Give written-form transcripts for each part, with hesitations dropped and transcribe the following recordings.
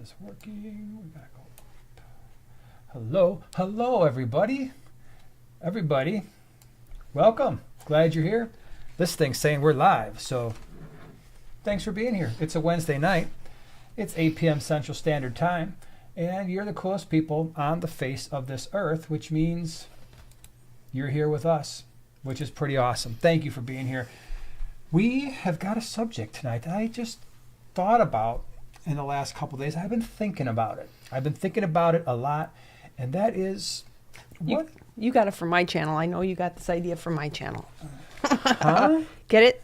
this working. We gotta go. Hello, everybody. Everybody, welcome. Glad you're here. This thing's saying we're live, so thanks for being here. It's a Wednesday night. It's 8 p.m. Central Standard Time, and you're the coolest people on the face of this earth, which means you're here with us, which is pretty awesome. Thank you for being here. We have got a subject tonight that I just thought about in the last couple of days. I've been thinking about it. I've been thinking about it a lot, and that is what? You got it from my channel. I know you got this idea from my channel. Huh? Get it?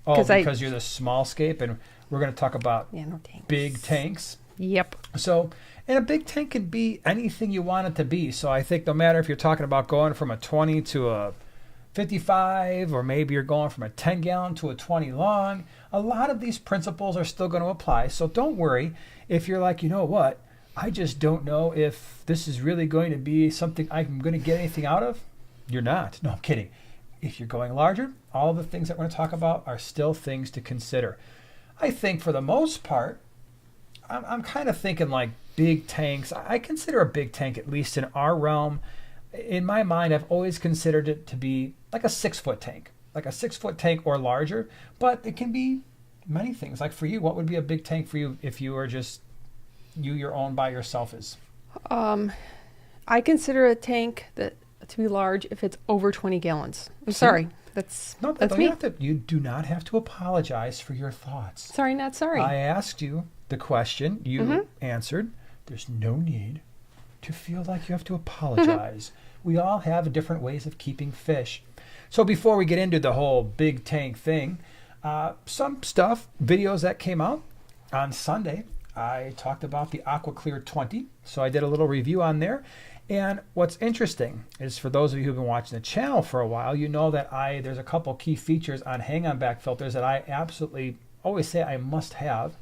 Oh, because you're the small scape, and we're going to talk about tanks. Big tanks. Yep. So, and a big tank can be anything you want it to be. So I think no matter if you're talking about going from a 20 to a 55, or maybe you're going from a 10 gallon to a 20 long, a lot of these principles are still going to apply. So don't worry if you're like, you know what, I just don't know if this is really going to be something I'm going to get anything out of. You're not. No, I'm kidding. If you're going larger, all the things that we're going to talk about are still things to consider. I think for the most part, I'm kind of thinking like big tanks. I consider a big tank, at least in our realm. In my mind, I've always considered it to be like a 6-foot tank, like a 6-foot tank or larger, but it can be many things. Like for you, what would be a big tank for you if you were just your own by yourself is? I consider a tank to be large if it's over 20 gallons. I'm sorry. That's me. You do not have to apologize for your thoughts. Sorry, not sorry. I asked you the question. You answered. There's no need to feel like you have to apologize. We all have different ways of keeping fish. So before we get into the whole big tank thing, some videos that came out on Sunday, I talked about the Aquaclear 20. So I did a little review on there. And what's interesting is for those of you who've been watching the channel for a while, you know that there's a couple key features on hang-on back filters that I absolutely always say I must have.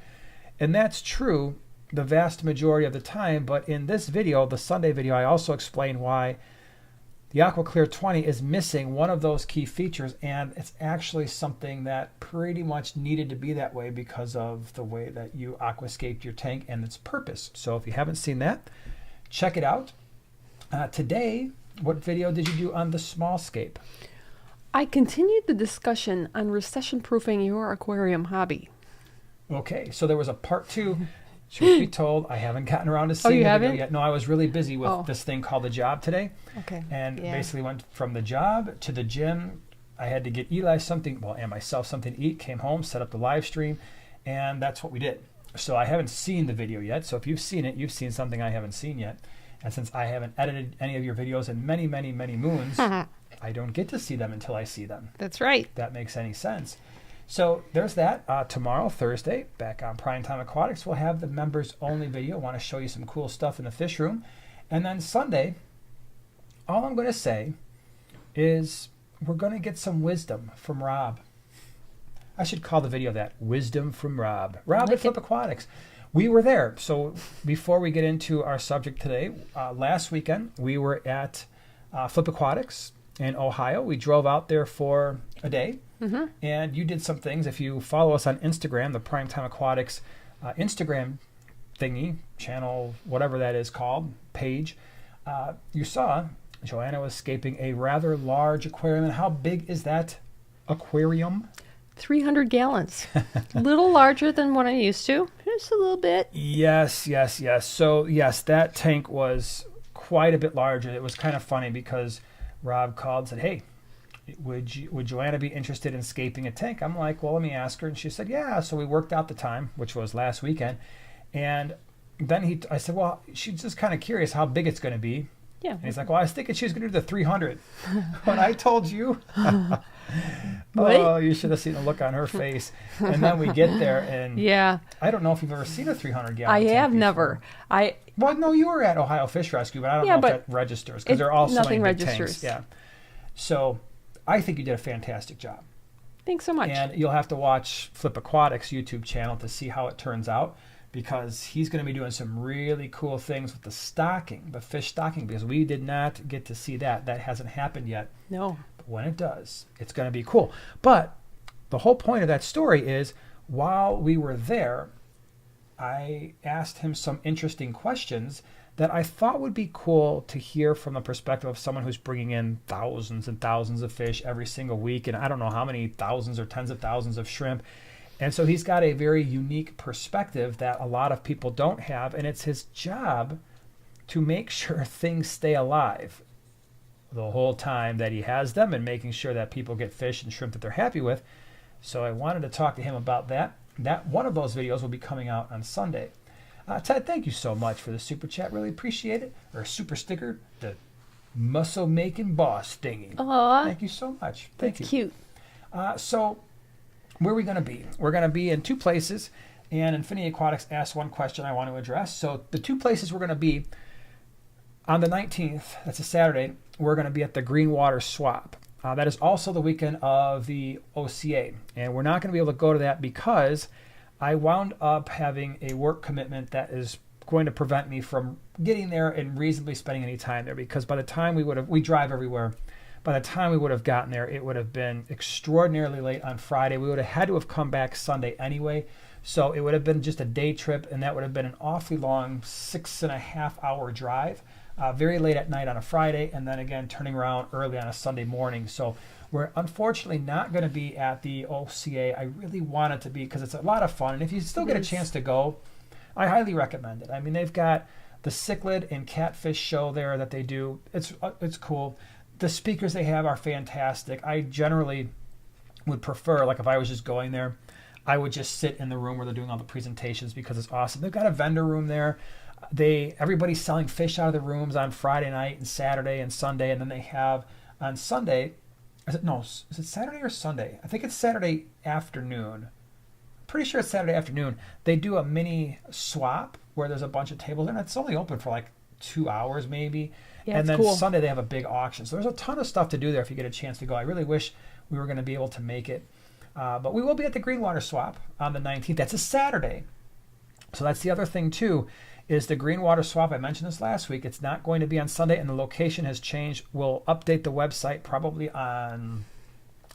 And that's true the vast majority of the time. But in this video, the Sunday video, I also explain why the Aquaclear 20 is missing one of those key features. And it's actually something that pretty much needed to be that way because of the way that you aquascaped your tank and its purpose. So if you haven't seen that, check it out. Today, what video did you do on the small scape? I continued the discussion on recession-proofing your aquarium hobby. Okay, so there was a part 2. Truth be told, I haven't gotten around to seeing the video yet. No, I was really busy with this thing called the job today. Okay. And basically went from the job to the gym. I had to get Eli something, and myself something to eat, came home, set up the live stream, and that's what we did. So I haven't seen the video yet. So if you've seen it, you've seen something I haven't seen yet. And since I haven't edited any of your videos in many, many, many moons, I don't get to see them until I see them. That's right. If that makes any sense. So there's that. Tomorrow, Thursday, back on Primetime Aquatics, we'll have the members only video. I want to show you some cool stuff in the fish room. And then Sunday, all I'm going to say is we're going to get some wisdom from Rob. I should call the video that, Wisdom from Rob. Rob at Flip Aquatics. We were there. So before we get into our subject today, last weekend we were at Flip Aquatics in Ohio. We drove out there for a day, and you did some things. If you follow us on Instagram, the Primetime Aquatics Instagram thingy, channel, whatever that is called, page, you saw Joanna was scaping a rather large aquarium. And how big is that aquarium? 300 gallons. A little larger than what I'm used to. Just a little bit. Yes. So, yes, that tank was quite a bit larger. It was kind of funny because Rob called and said, hey, would Joanna be interested in scaping a tank? I'm like, well, let me ask her. And she said, yeah. So we worked out the time, which was last weekend. And then I said, well, she's just kind of curious how big it's going to be. Yeah. And he's like, well, I was thinking she was going to do the 300. When I told you, you should have seen the look on her face. And then we get there, and I don't know if you've ever seen a 300 gallon tank have before. Never. Well, no, you were at Ohio Fish Rescue, but I don't know if that registers because they're all so many big tanks. Yeah. So I think you did a fantastic job. Thanks so much. And you'll have to watch Flip Aquatics YouTube channel to see how it turns out, because he's going to be doing some really cool things with the stocking, the fish stocking, because we did not get to see that. That hasn't happened yet. No. But when it does, it's going to be cool. But the whole point of that story is while we were there, I asked him some interesting questions that I thought would be cool to hear from the perspective of someone who's bringing in thousands and thousands of fish every single week, and I don't know how many thousands or tens of thousands of shrimp. And so he's got a very unique perspective that a lot of people don't have, and it's his job to make sure things stay alive the whole time that he has them, and making sure that people get fish and shrimp that they're happy with. So I wanted to talk to him about that. That one of those videos will be coming out on Sunday. Ted, thank you so much for the super chat. Really appreciate it. Or super sticker, the muscle making boss thingy. Aww. Thank you so much. Thank That's you. Cute. So where are we going to be? We're going to be in 2 places. And Infinity Aquatics asked one question I want to address. So the 2 places we're going to be on the 19th, that's a Saturday, we're going to be at the Greenwater Swap. That is also the weekend of the OCA. And we're not going to be able to go to that because I wound up having a work commitment that is going to prevent me from getting there and reasonably spending any time there, because by the time we drive everywhere, by the time we would have gotten there, it would have been extraordinarily late on Friday. We would have had to have come back Sunday anyway. So it would have been just a day trip, and that would have been an awfully long 6.5-hour drive, very late at night on a Friday, and then again turning around early on a Sunday morning. So we're unfortunately not going to be at the OCA. I really want it to be because it's a lot of fun. And if you still get a chance to go, I highly recommend it. I mean, they've got the cichlid and catfish show there that they do. It's cool. The speakers they have are fantastic. I generally would prefer, like if I was just going there, I would just sit in the room where they're doing all the presentations because it's awesome. They've got a vendor room there. Everybody's selling fish out of the rooms on Friday night and Saturday and Sunday. And then they have on Sunday, is it Saturday or Sunday? I think it's Saturday afternoon. Pretty sure it's Saturday afternoon. They do a mini swap where there's a bunch of tables, and it's only open for like 2 hours maybe. Yeah, and then cool. Sunday they have a big auction. So there's a ton of stuff to do there if you get a chance to go. I really wish we were going to be able to make it. But we will be at the Greenwater Swap on the 19th. That's a Saturday. So that's the other thing too, is the Greenwater Swap. I mentioned this last week. It's not going to be on Sunday, and the location has changed. We'll update the website probably on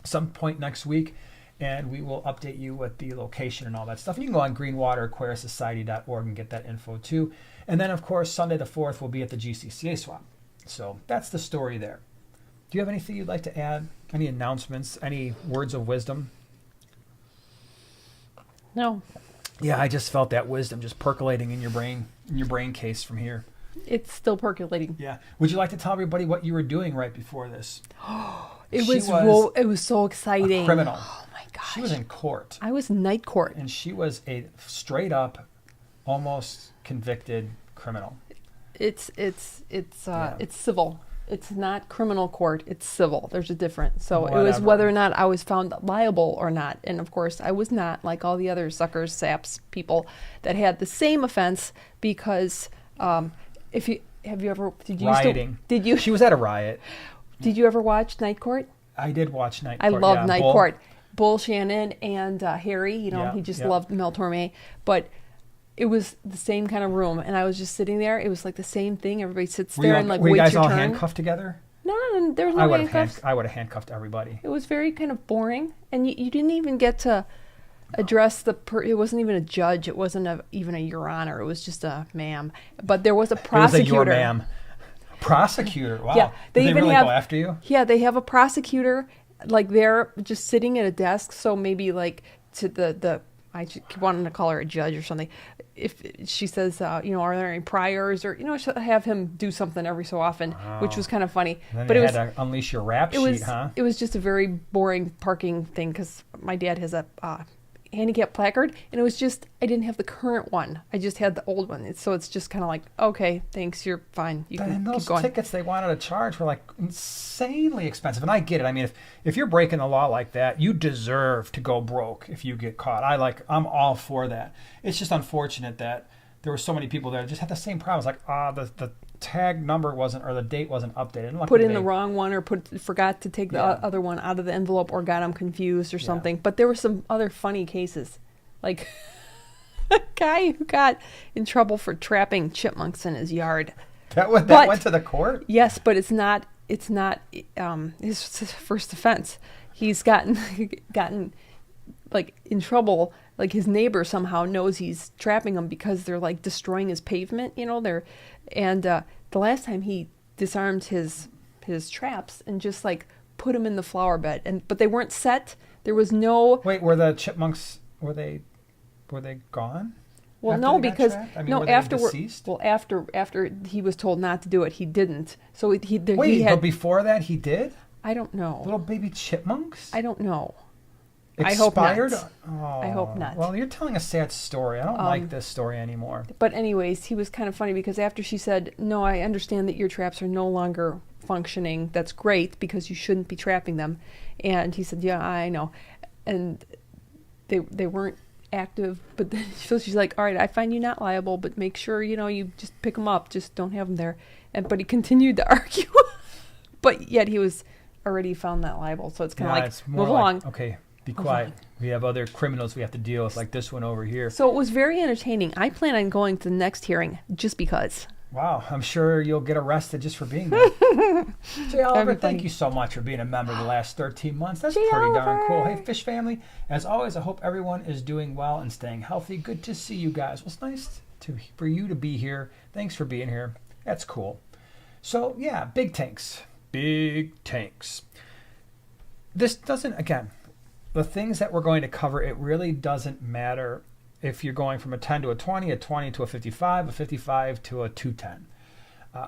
some point next week, and we will update you with the location and all that stuff. And you can go on greenwateraquariussociety.org and get that info too. And then, of course, Sunday the 4th will be at the GCCA Swap. So that's the story there. Do you have anything you'd like to add? Any announcements? Any words of wisdom? No. Yeah, I just felt that wisdom just percolating in your brain case from here. It's still percolating. Yeah. Would you like to tell everybody what you were doing right before this? It was so exciting. A criminal. Oh my gosh. She was in court. I was night court. And she was a straight up, almost convicted criminal. It's civil. It's not criminal court. It's civil. There's a difference. So It was whether or not I was found liable or not. And of course, I was not, like all the other suckers, saps, people that had the same offense. Because She was at a riot. Did you ever watch Night Court? I did watch Night Court. I love Night Court. Bull Shannon and Harry. He just loved Mel Torme, but it was the same kind of room, and I was just sitting there. It was like the same thing. Everybody sits there and like waits your turn. Were you guys all handcuffed together? No, there was no handcuffs. I would have handcuffed everybody. It was very kind of boring, and you didn't even get to address it wasn't even a judge. It wasn't even a Your Honor. It was just a ma'am. But there was a prosecutor. It was a Your Ma'am. Prosecutor? Wow. Yeah, Did they really go after you? Yeah, they have a prosecutor, like they're just sitting at a desk. So maybe like to the I keep wanting to call her a judge or something. If she says, are there any priors, or she'll have him do something every so often, which was kind of funny. And then you had to unleash your rap sheet, huh? It was just a very boring parking thing because my dad has a handicap placard, and it was just I didn't have the current one. I just had the old one. So it's just kind of like, okay, thanks, you're fine. You can those keep going. Tickets they wanted to charge were like insanely expensive, and I get it. I mean, if you're breaking the law like that, you deserve to go broke if you get caught. I'm all for that. It's just unfortunate that there were so many people there that just had the same problems. Like the tag number wasn't, or the date wasn't updated. Put in the wrong one, or forgot to take the other one out of the envelope, or got them confused or something. But there were some other funny cases, like a guy who got in trouble for trapping chipmunks in his yard. That went to the court? Yes, but it's not his first offense. He's gotten like in trouble like his neighbor somehow knows he's trapping them because they're like destroying his pavement, and the last time he disarmed his traps and just like put them in the flower bed, but they weren't set. There was no. Wait, were the chipmunks were they gone? Well, no, because afterward. Well, after he was told not to do it, he didn't. So but before that he did. I don't know. Little baby chipmunks. I don't know. Expired? I hope not. Oh, I hope not. Well, you're telling a sad story. I don't like this story anymore. But anyways, he was kind of funny because after she said, "No, I understand that your traps are no longer functioning. That's great because you shouldn't be trapping them." And he said, "Yeah, I know." And they weren't active, but then, so she's like, "All right, I find you not liable, but make sure you just pick them up. Just don't have them there." But he continued to argue, but yet he was already found not liable. So it's kind of like move along. Okay. Be quiet. We have other criminals we have to deal with, like this one over here. So it was very entertaining. I plan on going to the next hearing just because. Wow, I'm sure you'll get arrested just for being there. Jay Oliver, thank you so much for being a member the last 13 months. That's pretty darn cool. Hey, Fish family, as always, I hope everyone is doing well and staying healthy. Good to see you guys. Well, it's nice for you to be here. Thanks for being here. That's cool. So, yeah, big tanks. Big tanks. This doesn't, again... The things that we're going to cover, it really doesn't matter if you're going from a 10 to a 20 to a 55, a 55 to a 210.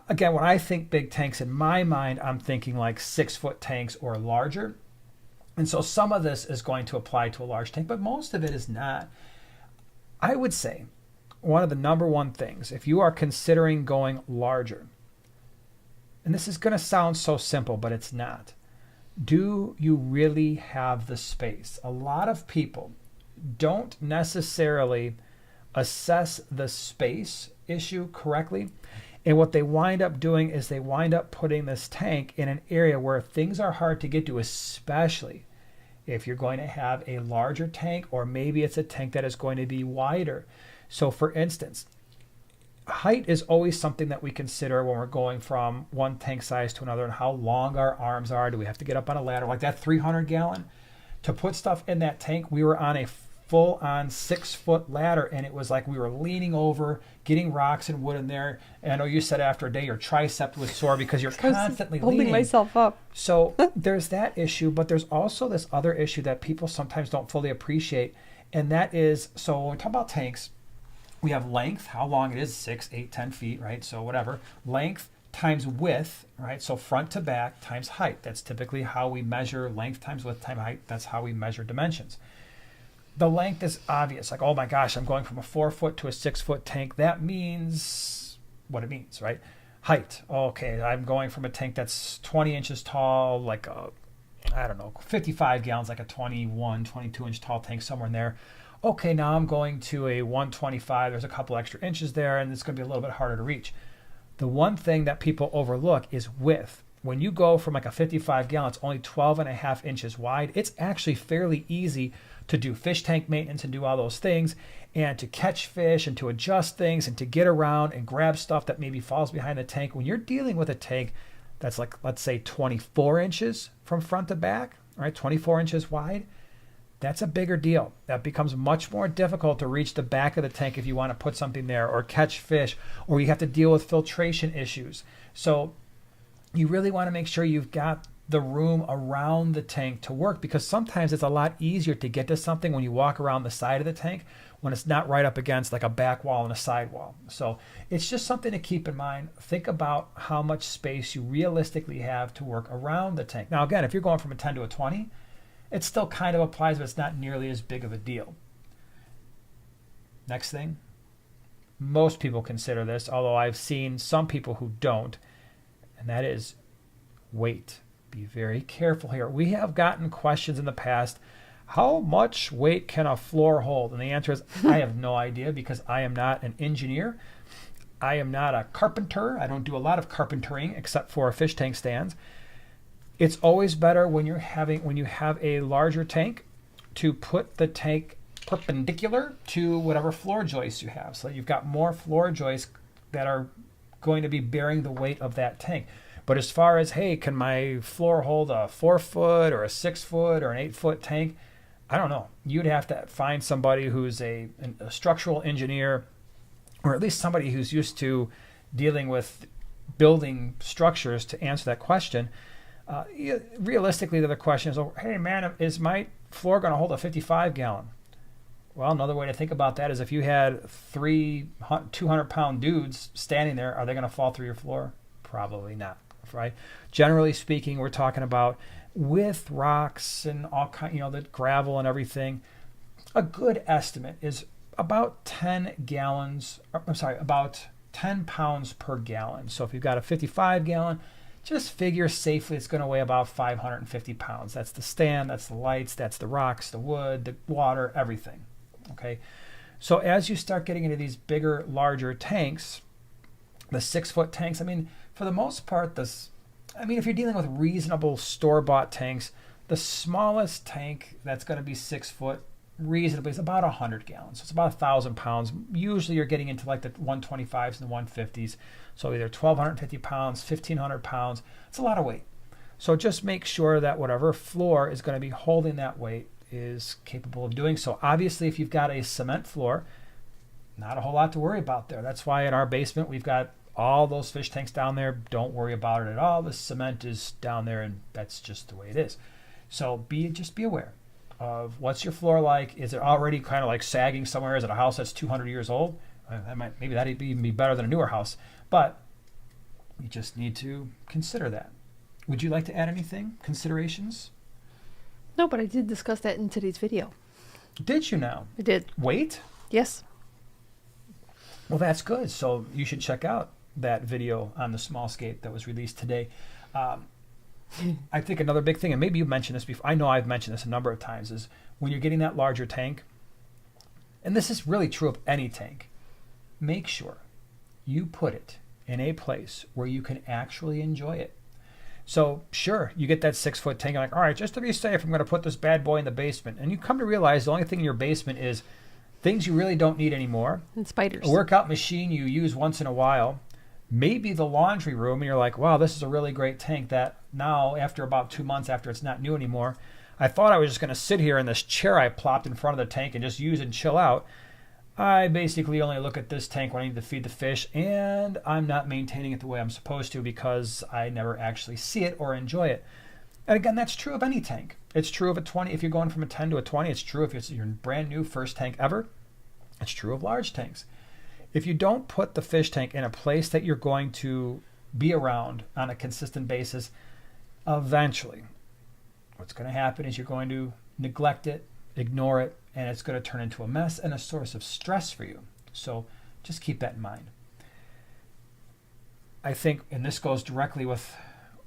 Again, when I think big tanks, in my mind, I'm thinking like 6-foot tanks or larger. And so some of this is going to apply to a large tank, but most of it is not. I would say one of the number one things, if you are considering going larger, and this is going to sound so simple, but it's not. Do you really have the space? A lot of people don't necessarily assess the space issue correctly. And what they wind up doing is they wind up putting this tank in an area where things are hard to get to, especially if you're going to have a larger tank, or maybe it's a tank that is going to be wider. So for instance, height is always something that we consider when we're going from one tank size to another, and how long our arms are. Do we have to get up on a ladder? Like that 300 gallon, to put stuff in that tank, we were on a full-on 6-foot ladder, and it was like we were leaning over, getting rocks and wood in there. And I know you said after a day your tricep was sore because you're constantly holding myself up. So there's that issue, but there's also this other issue that people sometimes don't fully appreciate, and that is, so when we talk about tanks, we have length, how long it is, 6, 8, 10 feet, right? So whatever. Length times width, right? So front to back times height. That's typically how we measure length times width times height. That's how we measure dimensions. The length is obvious. Like, oh my gosh, I'm going from a 4-foot to a 6-foot tank. That means what it means, right? Height. Okay, I'm going from a tank that's 20 inches tall, like 55 gallons, like a 21, 22-inch tall tank, somewhere in there. Okay, now I'm going to a 125. There's a couple extra inches there, and it's going to be a little bit harder to reach. The one thing that people overlook is width. When you go from like a 55 gallon, it's only 12.5 inches wide. It's actually fairly easy to do fish tank maintenance and do all those things, and to catch fish and to adjust things and to get around and grab stuff that maybe falls behind the tank. When you're dealing with a tank that's like, let's say 24 inches from front to back, right? 24 inches wide. That's a bigger deal. That becomes much more difficult to reach the back of the tank if you want to put something there or catch fish, or you have to deal with filtration issues. So you really want to make sure you've got the room around the tank to work, because sometimes it's a lot easier to get to something when you walk around the side of the tank when it's not right up against like a back wall and a side wall. So it's just something to keep in mind. Think about how much space you realistically have to work around the tank. Now, again, if you're going from a 10 to a 20, it still kind of applies, but it's not nearly as big of a deal. Next thing, most people consider this, although I've seen some people who don't, and that is weight. Be very careful here. We have gotten questions in the past, how much weight can a floor hold? And the answer is, I have no idea, because I am not an engineer. I am not a carpenter. I don't do a lot of carpentering except for fish tank stands. It's always better when you have a larger tank to put the tank perpendicular to whatever floor joists you have. So you've got more floor joists that are going to be bearing the weight of that tank. But as far as, hey, can my floor hold a 4-foot or a 6-foot or an 8-foot tank? I don't know. You'd have to find somebody who's a structural engineer, or at least somebody who's used to dealing with building structures to answer that question. Realistically, the other question is, oh, hey man, is my floor going to hold a 55 gallon? Well, another way to think about that is if you had 200-pound dudes standing there, are they going to fall through your floor? Probably not, right? Generally speaking, we're talking about with rocks and all kind, the gravel and everything. A good estimate is about 10 gallons. About 10 pounds per gallon. So if you've got a 55 gallon, just figure safely it's going to weigh about 550 pounds. That's the stand, that's the lights, that's the rocks, the wood, the water, everything. Okay, so as you start getting into these bigger, larger tanks, the 6-foot tanks, for the most part, if you're dealing with reasonable store-bought tanks, the smallest tank that's going to be 6 foot reasonably is about 100 gallons. So it's about 1,000 pounds. Usually you're getting into like the 125s and the 150s. So either 1,250 pounds, 1,500 pounds. It's a lot of weight. So just make sure that whatever floor is going to be holding that weight is capable of doing so. Obviously, if you've got a cement floor, not a whole lot to worry about there. That's why in our basement we've got all those fish tanks down there. Don't worry about it at all. The cement is down there, and that's just the way it is. So just be aware of what's your floor like. Is it already kind of like sagging somewhere? Is it a house that's 200 years old? Maybe that'd even be better than a newer house. But you just need to consider that. Would you like to add anything? Considerations? No, but I did discuss that in today's video. Did you now? I did. Weight? Yes. Well, that's good. So you should check out that video on the small scape that was released today. I think another big thing, and maybe you've mentioned this before, I know I've mentioned this a number of times, is when you're getting that larger tank, and this is really true of any tank, make sure you put it in a place where you can actually enjoy it. So sure, you get that 6-foot tank, you're like, all right, just to be safe, I'm going to put this bad boy in the basement. And you come to realize the only thing in your basement is things you really don't need anymore. And spiders. A workout machine you use once in a while. Maybe the laundry room, and you're like, wow, this is a really great tank that now, after about 2 months after it's not new anymore, I thought I was just going to sit here in this chair I plopped in front of the tank and just use it and chill out. I basically only look at this tank when I need to feed the fish, and I'm not maintaining it the way I'm supposed to because I never actually see it or enjoy it. And again, that's true of any tank. It's true of a 20. If you're going from a 10 to a 20, it's true if it's your brand new first tank ever. It's true of large tanks. If you don't put the fish tank in a place that you're going to be around on a consistent basis, eventually what's going to happen is you're going to neglect it, ignore it, and it's going to turn into a mess and a source of stress for you. So just keep that in mind. I think, and this goes directly with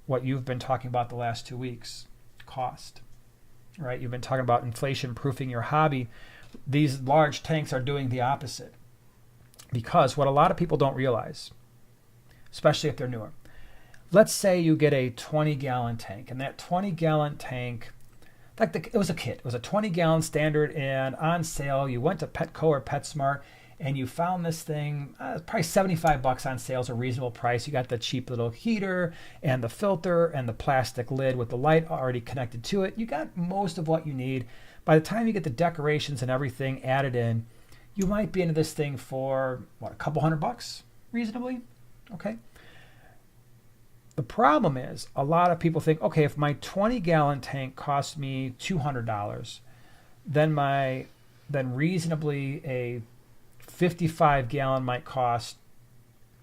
what you've been talking about the last 2 weeks, cost, right? You've been talking about inflation proofing your hobby. These large tanks are doing the opposite, because what a lot of people don't realize, especially if they're newer, let's say you get a 20-gallon tank, and that 20-gallon tank, it was a kit. It was a 20-gallon standard, and on sale, you went to Petco or PetSmart, and you found this thing, probably $75 on sale is a reasonable price. You got the cheap little heater and the filter and the plastic lid with the light already connected to it. You got most of what you need. By the time you get the decorations and everything added in, you might be into this thing for, a couple $100 reasonably? Okay. The problem is a lot of people think, okay, if my 20-gallon tank costs me $200, then reasonably a 55-gallon might cost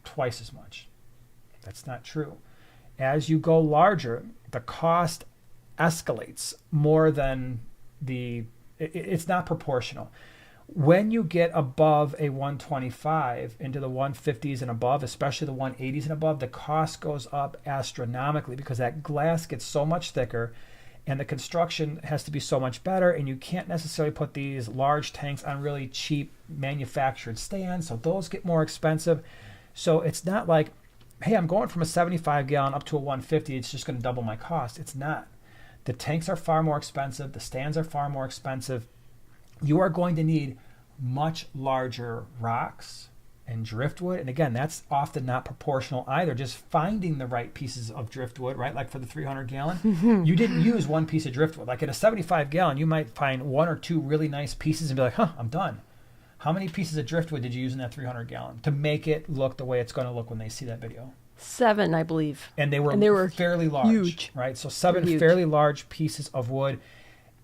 twice as much. That's not true. As you go larger, the cost escalates more than it's not proportional. When you get above a 125 into the 150s and above, especially the 180s and above, the cost goes up astronomically because that glass gets so much thicker and the construction has to be so much better, and you can't necessarily put these large tanks on really cheap manufactured stands, so those get more expensive. So it's not like, hey, I'm going from a 75-gallon up to a 150, it's just going to double my cost. It's not. The tanks are far more expensive. The stands are far more expensive. You are going to need much larger rocks and driftwood. And again, that's often not proportional either. Just finding the right pieces of driftwood, right? Like for the 300 gallon, you didn't use one piece of driftwood. Like at a 75 gallon, you might find one or two really nice pieces and be like, I'm done. How many pieces of driftwood did you use in that 300 gallon to make it look the way it's going to look when they see that video? 7, I believe. And they were fairly large, huge. Right? So 7 fairly large pieces of wood,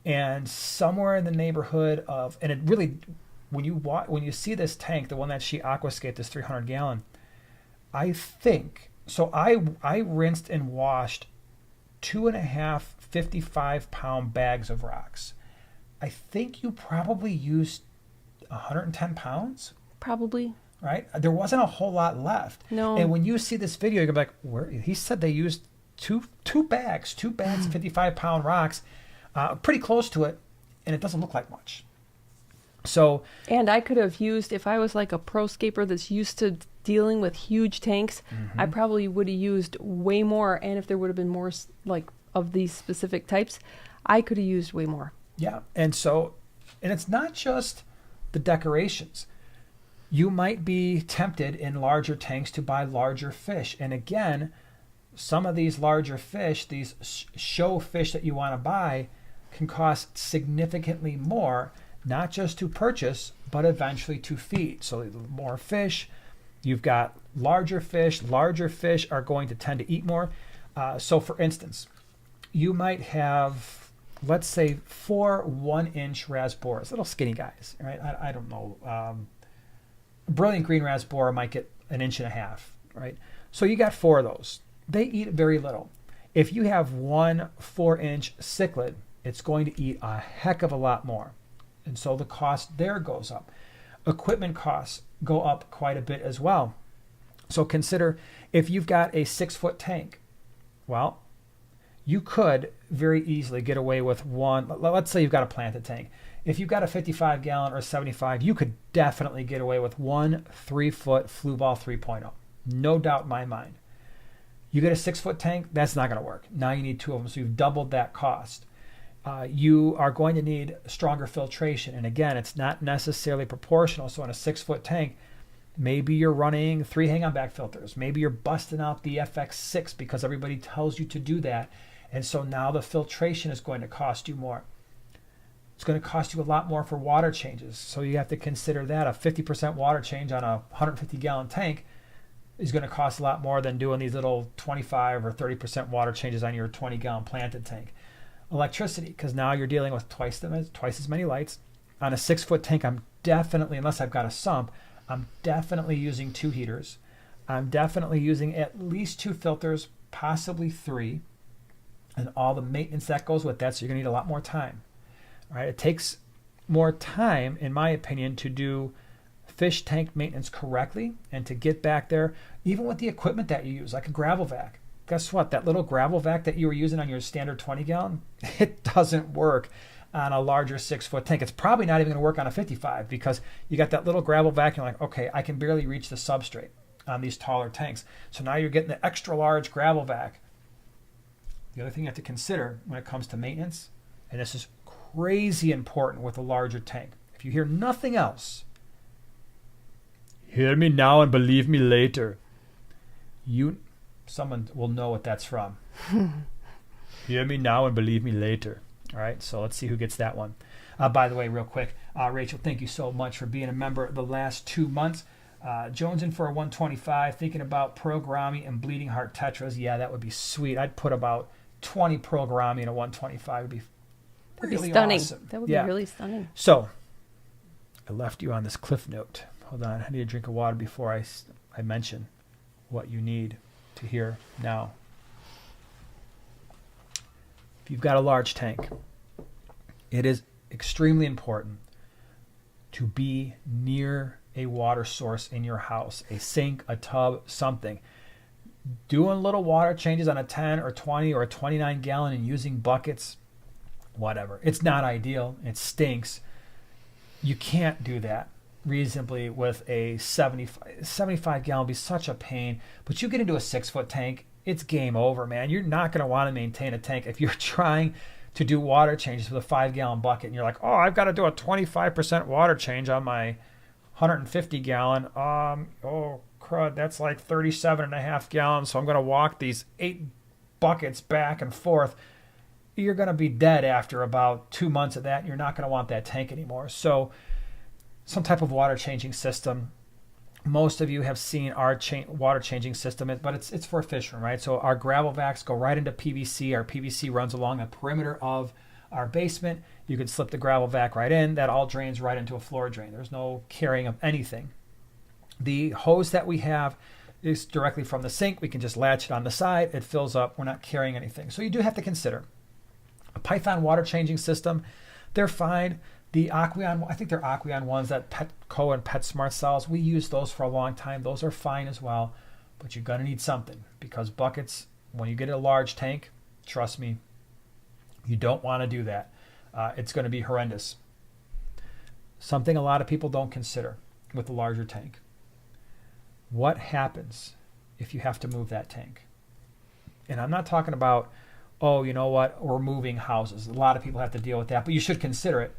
and somewhere in the neighborhood of, and it really, when you see this tank, the one that she aquascaped, this 300 gallon, I think, so I rinsed and washed 2.5 55-pound bags of rocks. I think you probably used 110 pounds? Probably. Right? There wasn't a whole lot left. No. And when you see this video, you're like, where? He said they used two bags of 55-pound rocks, pretty close to it, and it doesn't look like much. So. And I could have used, if I was like a pro scaper that's used to dealing with huge tanks, I probably would have used way more. And if there would have been more like of these specific types, I could have used way more. Yeah. And it's not just the decorations. You might be tempted in larger tanks to buy larger fish. And again, some of these larger fish, these show fish that you want to buy, can cost significantly more, not just to purchase, but eventually to feed. So more fish, you've got larger fish. Larger fish are going to tend to eat more. So for instance, you might have, let's say, 4 1-inch rasboras, little skinny guys, right? I don't know. Brilliant green rasbora might get 1.5 inches, right? So you got 4 of those. They eat very little. If you have 1 4-inch cichlid, it's going to eat a heck of a lot more. And so the cost there goes up. Equipment costs go up quite a bit as well. So consider if you've got a 6-foot tank, well, you could very easily get away with one. Let's say you've got a planted tank. If you've got a 55 gallon or 75, you could definitely get away with one 3-foot Flue Ball 3.0. No doubt in my mind. You get a 6-foot tank, that's not going to work. Now you need 2 of them, so you've doubled that cost. You are going to need stronger filtration. And again, it's not necessarily proportional. So in a 6-foot tank, maybe you're running 3 hang-on back filters. Maybe you're busting out the FX6 because everybody tells you to do that. And so now the filtration is going to cost you more. It's going to cost you a lot more for water changes. So you have to consider that. A 50% water change on a 150-gallon tank is going to cost a lot more than doing these little 25 or 30% water changes on your 20-gallon planted tank. Electricity, because now you're dealing with twice as many lights. On a 6-foot tank, I'm definitely, unless I've got a sump, I'm definitely using 2 heaters. I'm definitely using at least 2 filters, possibly 3, and all the maintenance that goes with that. So you're going to need a lot more time. All right, it takes more time, in my opinion, to do fish tank maintenance correctly and to get back there, even with the equipment that you use, like a gravel vac. Guess what? That little gravel vac that you were using on your standard 20-gallon, it doesn't work on a larger 6-foot tank. It's probably not even going to work on a 55 because you got that little gravel vac and you're like, okay, I can barely reach the substrate on these taller tanks. So now you're getting the extra large gravel vac. The other thing you have to consider when it comes to maintenance, and this is crazy important with a larger tank. If you hear nothing else, hear me now and believe me later. Someone will know what that's from. Hear me now and believe me later. All right, so let's see who gets that one. By the way, real quick, Rachel, thank you so much for being a member the last 2 months. Jones in for a 125, thinking about Pearl Gourami and Bleeding Heart Tetras. Yeah, that would be sweet. I'd put about 20 Pearl Gourami in a 125. It would be really stunning. Awesome. That would be really stunning. So, I left you on this cliff note. Hold on, I need a drink of water before I mention what you need to hear now. If you've got a large tank, it is extremely important to be near a water source in your house, a sink, a tub, something. Doing little water changes on a 10 or 20 or a 29 gallon and using buckets, whatever. It's not ideal. It stinks. You can't do that reasonably with a 75 gallon. Be such a pain. But you get into a 6-foot tank, it's game over, man. You're not going to want to maintain a tank if you're trying to do water changes with a 5-gallon bucket and you're like, oh, I've got to do a 25% water change on my 150 gallon. Oh crud, that's like 37.5 gallons. So I'm going to walk these 8 buckets back and forth. You're going to be dead after about 2 months of that. You're not going to want that tank anymore. So some type of water changing system. Most of you have seen our water changing system, but it's for a fish room, right? So our gravel vacs go right into PVC. Our PVC runs along the perimeter of our basement. You can slip the gravel vac right in. That all drains right into a floor drain. There's no carrying of anything. The hose that we have is directly from the sink. We can just latch it on the side. It fills up. We're not carrying anything. So you do have to consider a Python water changing system. They're fine. The Aqueon, I think they're Aqueon ones that Petco and PetSmart sells. We use those for a long time. Those are fine as well. But you're going to need something, because buckets, when you get a large tank, trust me, you don't want to do that. It's going to be horrendous. Something a lot of people don't consider with a larger tank. What happens if you have to move that tank? And I'm not talking about, oh, you know what, we're moving houses. A lot of people have to deal with that, but you should consider it.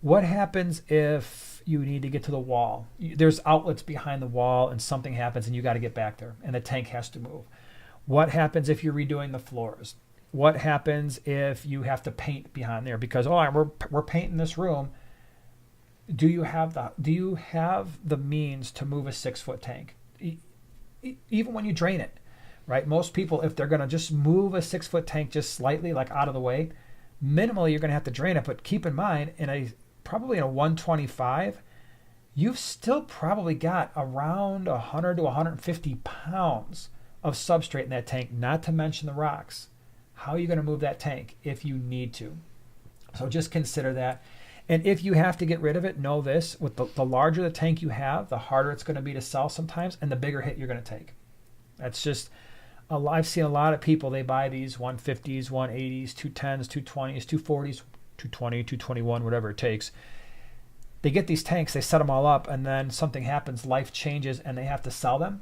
What happens if you need to get to the wall? There's outlets behind the wall and something happens and you got to get back there and the tank has to move. What happens if you're redoing the floors? What happens if you have to paint behind there because, we're painting this room? Do you have the means to move a 6-foot tank? Even when you drain it, right? Most people, if they're going to just move a 6-foot tank just slightly, like out of the way, minimally you're going to have to drain it. But keep in mind, probably in a 125, you've still probably got around 100 to 150 pounds of substrate in that tank, not to mention the rocks. How are you going to move that tank if you need to? So just consider that. And if you have to get rid of it, know this: with the larger the tank you have, the harder it's going to be to sell sometimes, and the bigger hit you're going to take. That's just, I've seen a lot of people, they buy these 150s, 180s, 210s, 220s, 240s, 220, 221, whatever it takes. They get these tanks, they set them all up, and then something happens, life changes, and they have to sell them.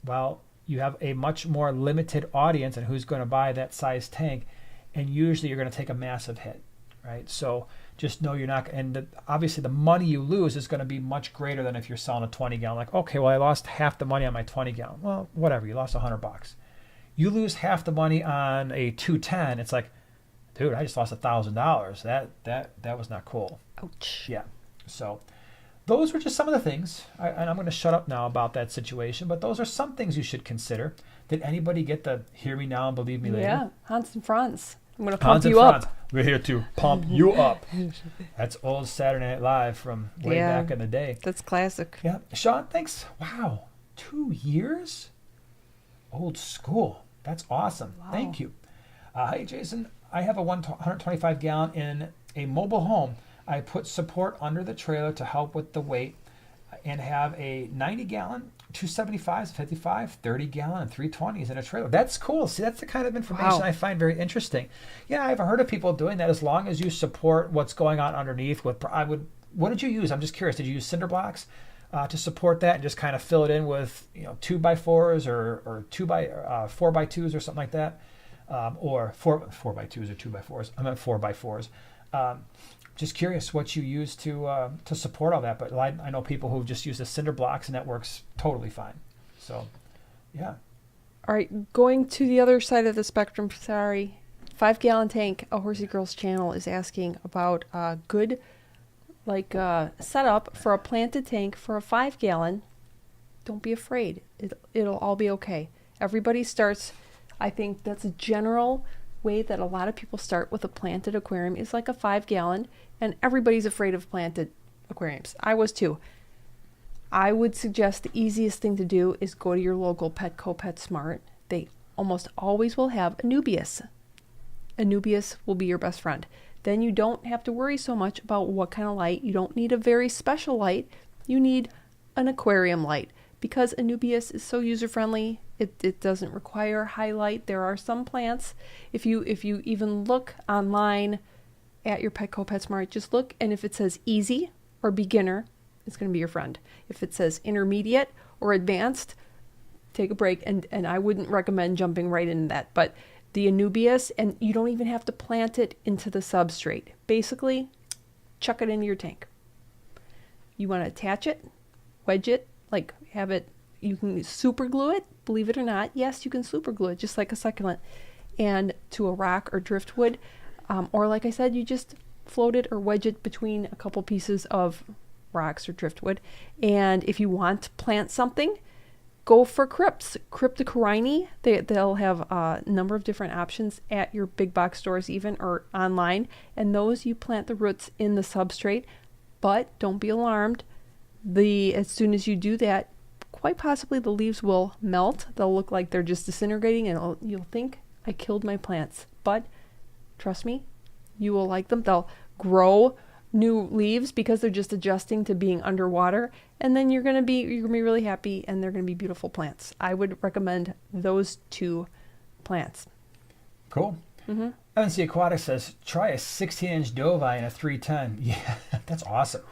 Well, you have a much more limited audience and who's going to buy that size tank, and usually you're going to take a massive hit, right? So just know you're not, and obviously the money you lose is going to be much greater than if you're selling a 20 gallon. Like, okay, well, I lost half the money on my 20 gallon. Well, whatever, you lost $100. You lose half the money on a 210. It's like, dude, I just lost $1,000. That was not cool. Ouch. Yeah. So those were just some of the things, and I'm going to shut up now about that situation, but those are some things you should consider. Did anybody get the hear me now and believe me later? Yeah, Hans and Franz. I'm going to pump you up. We're here to pump you up. That's old Saturday Night Live from way back in the day. That's classic. Yeah. Sean, thanks. Wow. 2 years? Old school. That's awesome. Wow. Thank you. Hey, Jason. I have a 125 gallon in a mobile home. I put support under the trailer to help with the weight and have a 90 gallon, 275s, 55, 30 gallon, and 320s in a trailer. That's cool. See, that's the kind of information I find very interesting. Yeah, I've heard of people doing that as long as you support what's going on underneath. What did you use? I'm just curious. Did you use cinder blocks to support that and just kind of fill it in with 2x4s or 4x2s or something like that? Or 4x2s or 2x4s. I meant 4x4s. Just curious what you use to support all that. But I know people who just use the cinder blocks and that works totally fine. So, yeah. All right, going to the other side of the spectrum. Sorry, 5 gallon tank. A Horsey Girls channel is asking about a good setup for a planted tank for a 5 gallon. Don't be afraid. It'll all be okay. Everybody starts. I think that's a general way that a lot of people start with a planted aquarium is like a 5 gallon, and everybody's afraid of planted aquariums. I was too. I would suggest the easiest thing to do is go to your local Petco, PetSmart. They almost always will have Anubias. Anubias will be your best friend. Then you don't have to worry so much about what kind of light. You don't need a very special light. You need an aquarium light because Anubias is so user-friendly. It doesn't require highlight. There are some plants. If you even look online at your Petco, PetSmart, just look, and if it says easy or beginner, it's going to be your friend. If it says intermediate or advanced, take a break, and I wouldn't recommend jumping right into that. But the Anubias, and you don't even have to plant it into the substrate. Basically, chuck it into your tank. You want to attach it, wedge it, like have it, you can super glue it, believe it or not. Yes, you can super glue it just like a succulent, and to a rock or driftwood. Or like I said, you just float it or wedge it between a couple pieces of rocks or driftwood. And if you want to plant something, go for crypts. Cryptocorini, they'll have a number of different options at your big box stores even, or online. And those you plant the roots in the substrate. But don't be alarmed. As soon as you do that, quite possibly the leaves will melt. They'll look like they're just disintegrating, and you'll think, I killed my plants. But trust me, you will like them. They'll grow new leaves because they're just adjusting to being underwater, and then you're gonna be really happy, and they're gonna be beautiful plants. I would recommend those 2 plants. Cool. Mm-hmm. MNC Aquatics says, try a 16-inch dovine in a 310. Yeah, that's awesome.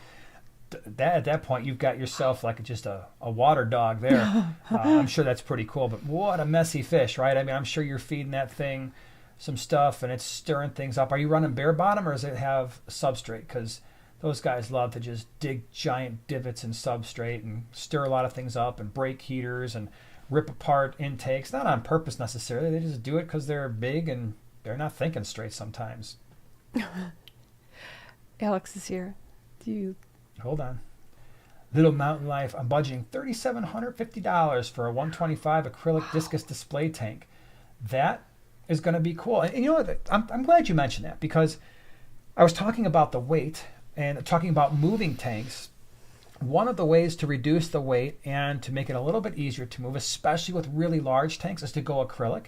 At that point, you've got yourself like just a water dog there. I'm sure that's pretty cool, but what a messy fish, right? I mean, I'm sure you're feeding that thing some stuff and it's stirring things up. Are you running bare bottom, or does it have substrate? Because those guys love to just dig giant divots in substrate and stir a lot of things up and break heaters and rip apart intakes. Not on purpose necessarily. They just do it because they're big and they're not thinking straight sometimes. Alex is here. Hold on. Little Mountain Life, I'm budgeting $3,750 for a 125 acrylic discus display tank. That is going to be cool. And you know what? I'm glad you mentioned that, because I was talking about the weight and talking about moving tanks. One of the ways to reduce the weight and to make it a little bit easier to move, especially with really large tanks, is to go acrylic.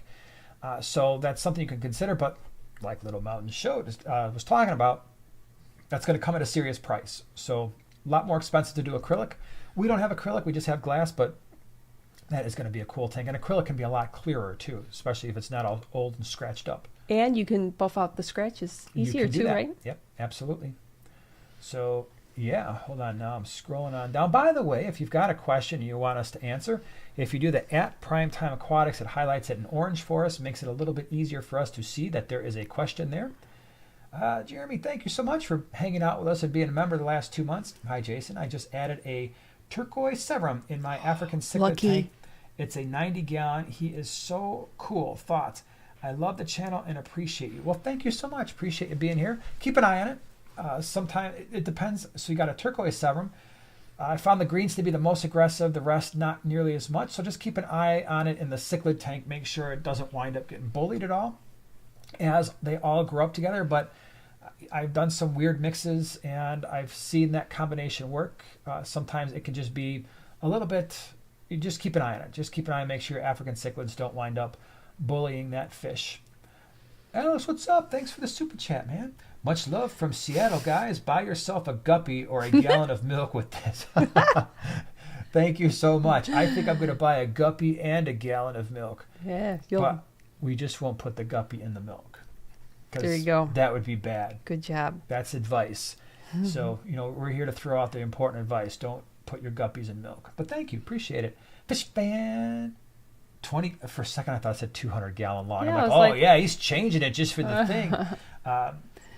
So that's something you can consider. But like Little Mountain was talking about, that's going to come at a serious price. So a lot more expensive to do acrylic. We don't have acrylic, we just have glass, but that is going to be a cool tank. And acrylic can be a lot clearer too, especially if it's not all old and scratched up. And you can buff out the scratches easier too, right? Yep, absolutely. So yeah, hold on now. I'm scrolling on down. By the way, if you've got a question you want us to answer, if you do the @Primetime Aquatics, it highlights it in orange for us, makes it a little bit easier for us to see that there is a question there. Jeremy, thank you so much for hanging out with us and being a member the last 2 months. Hi, Jason. I just added a turquoise severum in my African cichlid tank. It's a 90-gallon. He is so cool. Thoughts. I love the channel and appreciate you. Well, thank you so much. Appreciate you being here. Keep an eye on it. Sometimes it depends. So you got a turquoise severum. I found the greens to be the most aggressive, the rest not nearly as much. So just keep an eye on it in the cichlid tank. Make sure it doesn't wind up getting bullied at all as they all grow up together. But I've done some weird mixes and I've seen that combination work. Sometimes it can just be a little bit, you just keep an eye on it. Just keep an eye and make sure your African cichlids don't wind up bullying that fish. Alice, what's up? Thanks for the super chat, man. Much love from Seattle, guys. Buy yourself a guppy or a gallon of milk with this. Thank you so much. I think I'm going to buy a guppy and a gallon of milk. Yeah. But we just won't put the guppy in the milk. There you go. That would be bad. Good job. That's advice. Mm-hmm. So, we're here to throw out the important advice. Don't put your guppies in milk. But thank you. Appreciate it. Fish fan 20. For a second, I thought it said 200-gallon long. Yeah, I'm like, yeah, he's changing it just for the thing.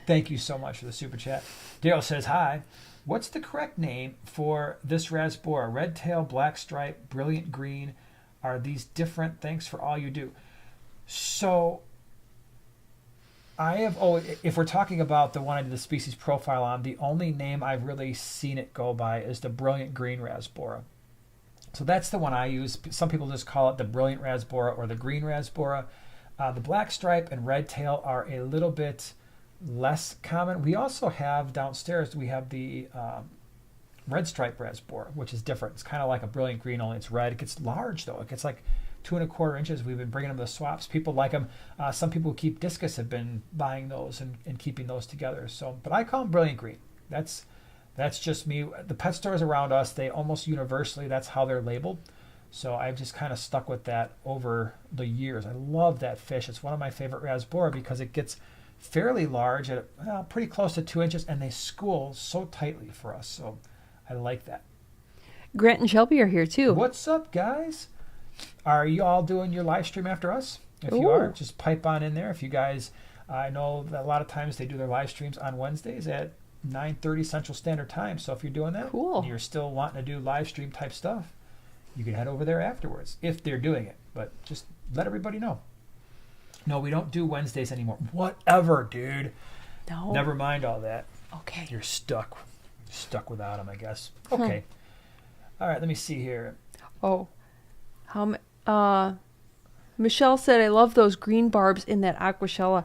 Thank you so much for the super chat. Daryl says, hi. What's the correct name for this rasbora? Red tail, black stripe, brilliant green. Are these different? Thanks for all you do. So if we're talking about the one I did the species profile on, the only name I've really seen it go by is the brilliant green rasbora. So that's the one I use. Some people just call it the brilliant rasbora or the green rasbora. The black stripe and red tail are a little bit less common. We also have downstairs, we have the red stripe rasbora, which is different. It's kind of like a brilliant green, only it's red. It gets large though. It gets like 2 1/4 inches. We've been bringing them to the swaps. People like them. Some people who keep discus have been buying those and keeping those together. So, but I call them brilliant green. That's just me. The pet stores around us, they almost universally, that's how they're labeled. So I've just kind of stuck with that over the years. I love that fish. It's one of my favorite rasbora because it gets fairly large at pretty close to 2 inches, and they school so tightly for us. So I like that. Grant and Shelby are here too. What's up, guys? Are you all doing your live stream after us? If you are, just pipe on in there. If you guys, I know that a lot of times they do their live streams on Wednesdays at 9:30 Central Standard Time. So if you're doing that, cool. and you're still wanting to do live stream type stuff, you can head over there afterwards if they're doing it. But just let everybody know. No, we don't do Wednesdays anymore. Whatever, dude. No. Never mind all that. Okay. You're stuck without them, I guess. Okay. All right, let me see here. Oh, Michelle said, I love those green barbs in that aquashella.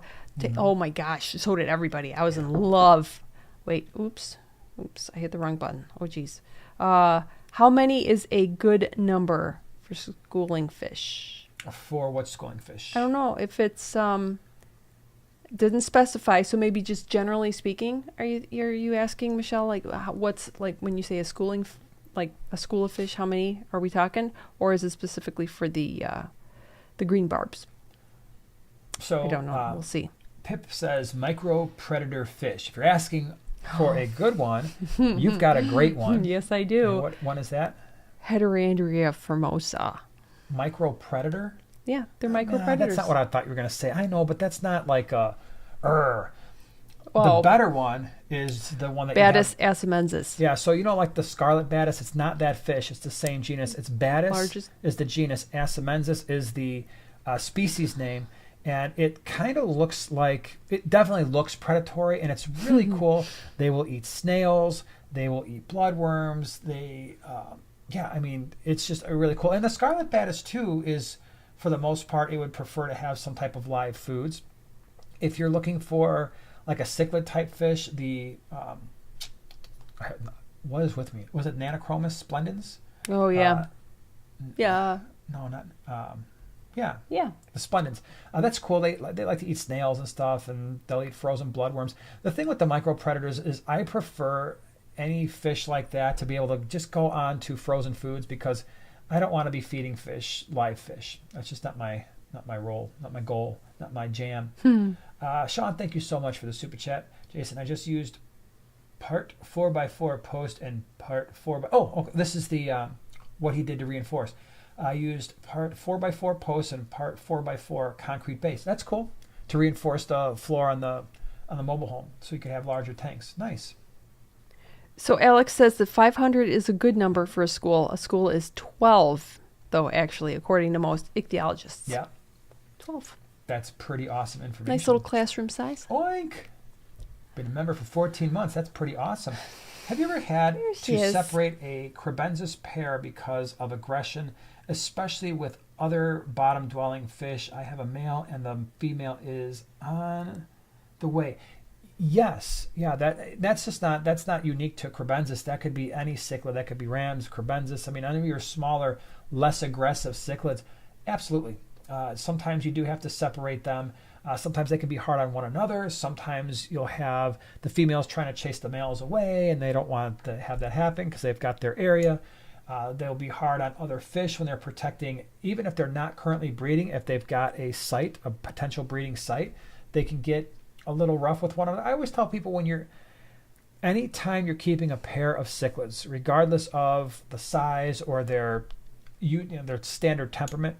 Oh my gosh, so did everybody. I was in love. Wait, oops, I hit the wrong button. Oh geez. How many is a good number for schooling fish? For what schooling fish? I don't know if it's didn't specify. So maybe just generally speaking, are you asking, Michelle? Like what's like when you say a schooling, like a school of fish? How many are we talking, or is it specifically for the green barbs? So I don't know. We'll see. Pip says micro predator fish. If you're asking for a good one, you've got a great one. Yes, I do. And what one is that? Heterandria formosa. Micro predator? Yeah, they're micro predators. That's not what I thought you were going to say. I know, but that's not like a. Well, the better one is the one that Batis asamensis. Yeah, so like the scarlet batis, it's not that fish. It's the same genus. It's Batis is the genus. Asamensis is the species name. And it kind of looks like, it definitely looks predatory, and it's really cool. They will eat snails. They will eat bloodworms. It's just really cool. And the scarlet batis, too, is, for the most part, it would prefer to have some type of live foods. If you're looking for, like, a cichlid type fish, what is with me? Was it Nanochromis splendens? Oh, yeah. Yeah. No, not... Yeah. The splendens. That's cool. They like to eat snails and stuff, and they'll eat frozen bloodworms. The thing with the micropredators is I prefer any fish like that to be able to just go on to frozen foods, because I don't want to be feeding fish live fish. That's just not my role, not my goal, not my jam. Sean, thank you so much for the super chat. Jason, I just used part 4x4 post and part 4x... Oh, this is the what he did to reinforce. I used part 4x4 posts and part 4x4 concrete base. That's cool, to reinforce the floor on the mobile home, so you could have larger tanks. Nice. So Alex says that 500 is a good number for a school. A school is 12, though, actually, according to most ichthyologists. Yeah. 12. That's pretty awesome information. Nice little classroom size. Oink. Been a member for 14 months. That's pretty awesome. Have you ever had to separate a crebensis pair because of aggression, especially with other bottom-dwelling fish? I have a male and the female is on the way. Yes, yeah, that's not unique to crebensis. That could be any cichlid. That could be rams, crebensis. I mean, any of your smaller, less aggressive cichlids, absolutely. Sometimes you do have to separate them. Sometimes they can be hard on one another. Sometimes you'll have the females trying to chase the males away, and they don't want to have that happen because they've got their area. They'll be hard on other fish when they're protecting, even if they're not currently breeding. If they've got a site, a potential breeding site, they can get a little rough with one another. I always tell people, anytime you're keeping a pair of cichlids, regardless of the size or their standard temperament,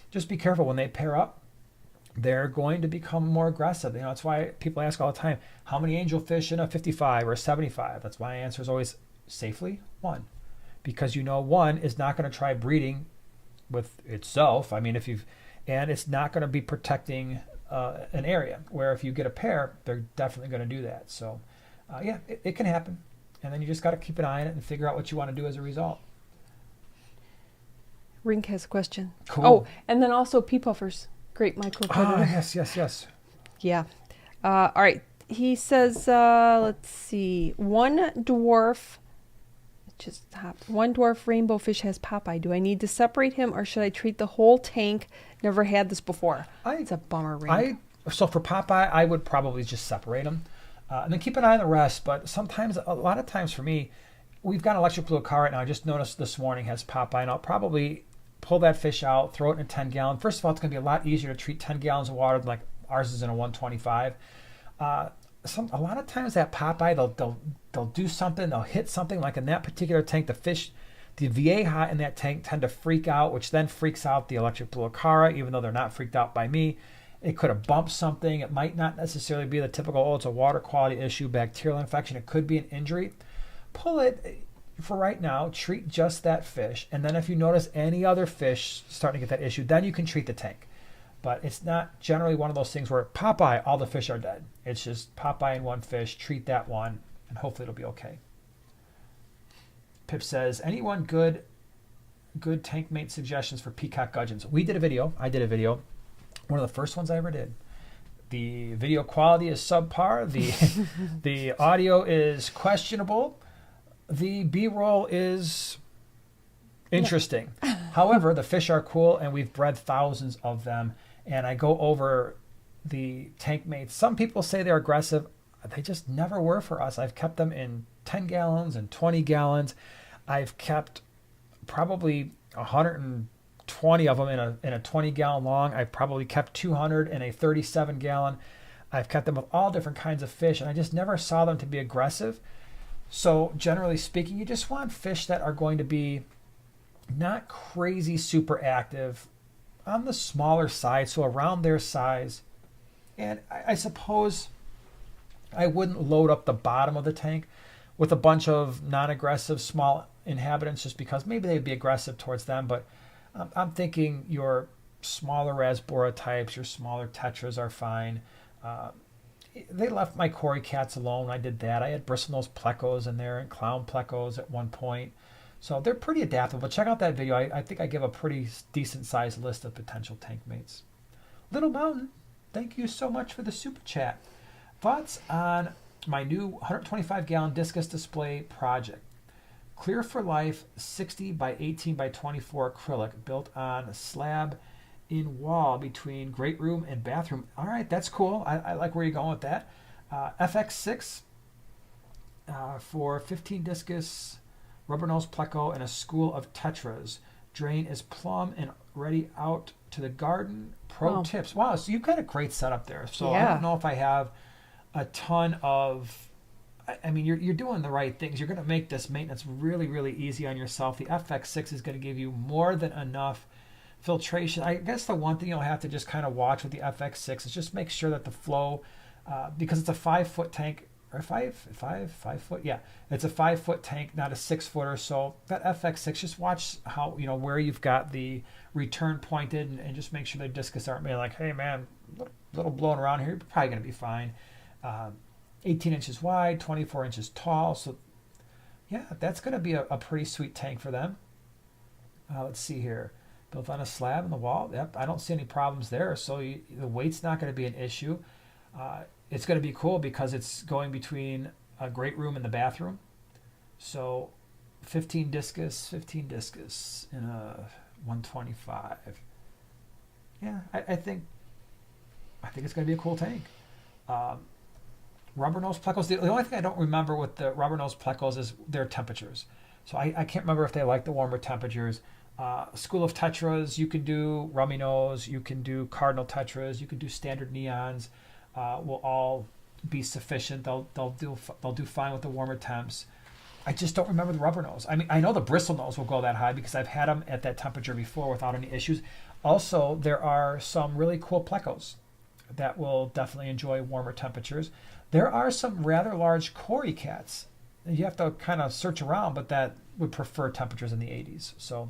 just be careful when they pair up. They're going to become more aggressive. That's why people ask all the time, how many angelfish in a 55 or a 75? That's why my answer is always safely 1. Because one is not going to try breeding with itself. I mean, and it's not going to be protecting an area, where if you get a pair, they're definitely going to do that. So, it can happen. And then you just got to keep an eye on it and figure out what you want to do as a result. Rink has a question. Cool. Oh, and then also pea puffers. Great micropredator. Yes. Yeah. All right. He says, let's see. One dwarf rainbow fish has Popeye. Do I need to separate him, or should I treat the whole tank? Never had this before. It's a bummer, Rink. So for Popeye, I would probably just separate him. And then keep an eye on the rest. But a lot of times for me, we've got an electric blue car right now. I just noticed this morning has Popeye, and I'll probably pull that fish out, throw it in a 10-gallon. First of all, it's going to be a lot easier to treat 10 gallons of water than like ours is in a 125. A lot of times that Popeye, they'll do something, they'll hit something. Like in that particular tank, the fish, the Vieja in that tank tend to freak out, which then freaks out the electric blue acara, even though they're not freaked out by me. It could have bumped something. It might not necessarily be the typical, oh, it's a water quality issue, bacterial infection. It could be an injury. Pull it for right now, treat just that fish. And then if you notice any other fish starting to get that issue, then you can treat the tank. But it's not generally one of those things where Popeye, all the fish are dead. It's just Popeye and one fish, treat that one, and hopefully it'll be okay. Pip says, anyone good tank mate suggestions for peacock gudgeons? We did a video. I did a video. One of the first ones I ever did. The video quality is subpar. The audio is questionable. The B-roll is interesting. However, the fish are cool, and we've bred thousands of them. And I go over the tank mates. Some people say they're aggressive. They just never were for us. I've kept them in 10 gallons and 20 gallons. I've kept probably 120 of them in a 20-gallon long. I've probably kept 200 in a 37-gallon. I've kept them with all different kinds of fish, and I just never saw them to be aggressive. So generally speaking, you just want fish that are going to be not crazy super active, on the smaller side, so around their size. And I suppose I wouldn't load up the bottom of the tank with a bunch of non-aggressive small inhabitants just because maybe they'd be aggressive towards them. But I'm thinking your smaller rasbora types, your smaller tetras are fine. They left my cory cats alone. I did that. I had bristlenose plecos in there and clown plecos at one point. So they're pretty adaptable. Check out that video. I think I give a pretty decent sized list of potential tank mates. Little Mountain, thank you so much for the super chat. Thoughts on my new 125-gallon discus display project? Clear for Life 60 by 18 by 24 acrylic built on a slab in wall between great room and bathroom. All right, that's cool. I like where you're going with that. FX6 for 15 discus, rubber nose pleco, and a school of tetras. Drain is plumb and ready out to the garden. Pro tips. Wow, so you've got a great setup there. So I don't know if I have a ton of... I mean, you're doing the right things. You're going to make this maintenance really, really easy on yourself. The FX6 is going to give you more than enough filtration. I guess the one thing you'll have to just kind of watch with the FX6 is just make sure that the flow, because it's a 5-foot tank, or 5 foot, yeah, it's a 5-foot tank, not a 6-footer. So that FX6, just watch how, where you've got the return pointed, and just make sure the discus aren't made like, hey man, a little blowing around here, you're probably going to be fine. 18 inches wide, 24 inches tall. So yeah, that's going to be a pretty sweet tank for them. Let's see here. Built on a slab in the wall. Yep, I don't see any problems there. So the weight's not going to be an issue. It's going to be cool because it's going between a great room and the bathroom. So 15 discus in a 125. Yeah, I think it's going to be a cool tank. Rubber nose plecos. The only thing I don't remember with the rubber nose plecos is their temperatures. So I can't remember if they like the warmer temperatures. School of tetras, you can do rummy nose, you can do cardinal tetras, you can do standard neons. Will all be sufficient. They'll do fine with the warmer temps. I just don't remember the rubber nose. I mean, I know the bristle nose will go that high because I've had them at that temperature before without any issues. Also, there are some really cool plecos that will definitely enjoy warmer temperatures. There are some rather large cory cats. You have to kind of search around, but that would prefer temperatures in the 80s. So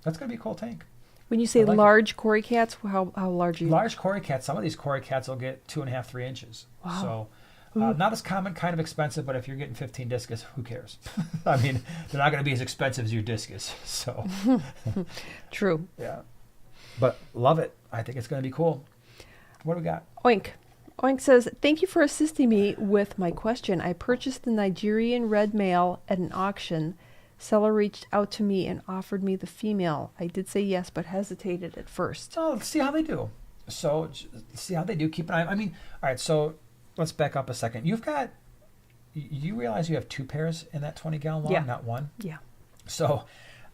that's going to be a cool tank. When you say large cory cats, how large are you? Large cory cats, some of these cory cats will get 2.5, 3 inches. Wow. So not as common, kind of expensive, but if you're getting 15 discus, who cares? I mean, they're not going to be as expensive as your discus. So True. Yeah. But love it. I think it's going to be cool. What do we got? Oink. Oink says, thank you for assisting me with my question. I purchased the Nigerian red male at an auction. Seller reached out to me and offered me the female. I did say yes, but hesitated at first. Oh, let's see how they do. So, see how they do. Keep an eye. I mean, all right, so let's back up a second. You realize you have 2 pairs in that 20-gallon long, not one? Yeah. So,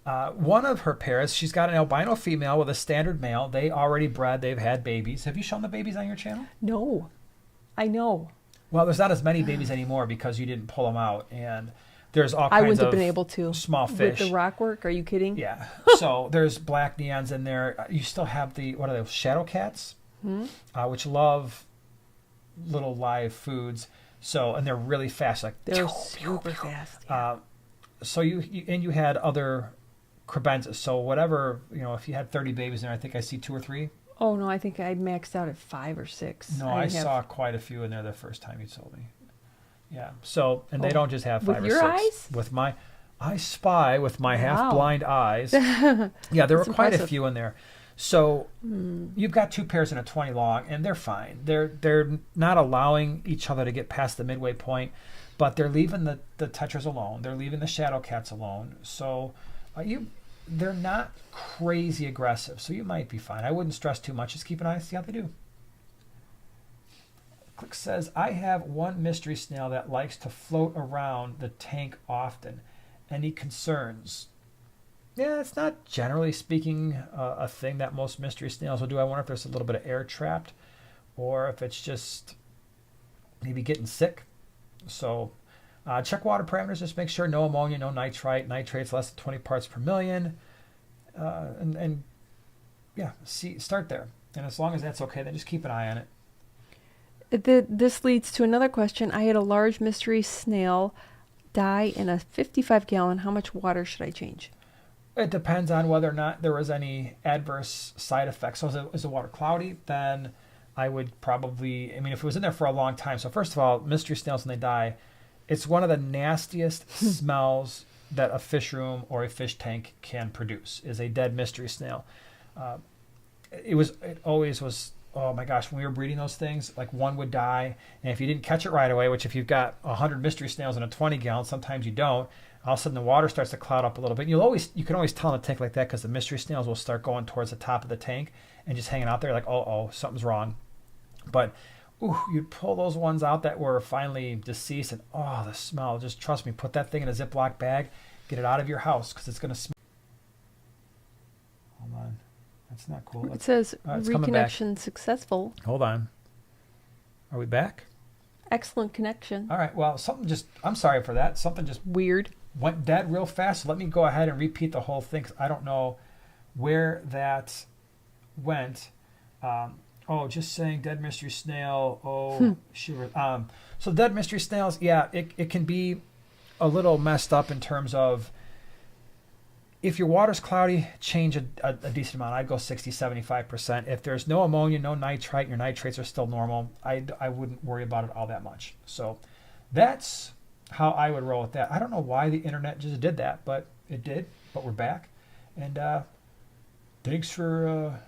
one of her pairs, she's got an albino female with a standard male. They already bred. They've had babies. Have you shown the babies on your channel? No. I know. Well, there's not as many babies anymore because you didn't pull them out, and there's all kinds of I wouldn't have been able to. Small fish. With the rock work? Are you kidding? Yeah. So there's black neons in there. You still have what are those, shadow cats? which love little live foods. So, and they're really fast, like they're super fast. Yeah. So you had other crebensis. So whatever, if you had 30 babies in there, I think I see 2 or 3. Oh no, I think I maxed out at 5 or 6. No, I saw quite a few in there the first time you told me. Yeah. So, and they don't just have 5 or 6. With your eyes? With I spy with my half-blind eyes. Yeah, there were quite a few in there. So you've got 2 pairs in a 20 long, and they're fine. They're not allowing each other to get past the midway point, but they're leaving the tetras alone. They're leaving the shadow cats alone. So they're not crazy aggressive, so you might be fine. I wouldn't stress too much. Just keep an eye and see how they do. Click says, I have one mystery snail that likes to float around the tank often. Any concerns? Yeah, it's not generally speaking a thing that most mystery snails will do. I wonder if there's a little bit of air trapped or if it's just maybe getting sick. So check water parameters. Just make sure no ammonia, no nitrite. Nitrate's less than 20 parts per million. And yeah, start there. And as long as that's okay, then just keep an eye on it. This leads to another question. I had a large mystery snail die in a 55-gallon. How much water should I change? It depends on whether or not there was any adverse side effects. So is the water cloudy? Then I would probably, if it was in there for a long time. So first of all, mystery snails, when they die, it's one of the nastiest smells that a fish room or a fish tank can produce, is a dead mystery snail. It always was, oh my gosh, when we were breeding those things, like one would die, and if you didn't catch it right away, which if you've got 100 mystery snails in a 20-gallon, sometimes you don't, all of a sudden the water starts to cloud up a little bit. You can always tell in a tank like that because the mystery snails will start going towards the top of the tank and just hanging out there like, oh, something's wrong. But you'd pull those ones out that were finally deceased, and the smell, just trust me, put that thing in a Ziploc bag, get it out of your house because it's going to smell. Hold on. That's not cool. It says reconnection successful. Hold on. Are we back? Excellent connection. All right. Well, I'm sorry for that. Something just weird went dead real fast. So let me go ahead and repeat the whole thing, 'cause I don't know where that went. Just saying dead mystery snail. Shiver. So dead mystery snails, yeah, it can be a little messed up in terms of if your water's cloudy, change a decent amount. I'd go 60, 75%. If there's no ammonia, no nitrite, your nitrates are still normal, I wouldn't worry about it all that much. So that's how I would roll with that. I don't know why the internet just did that, but it did. But we're back. And thanks for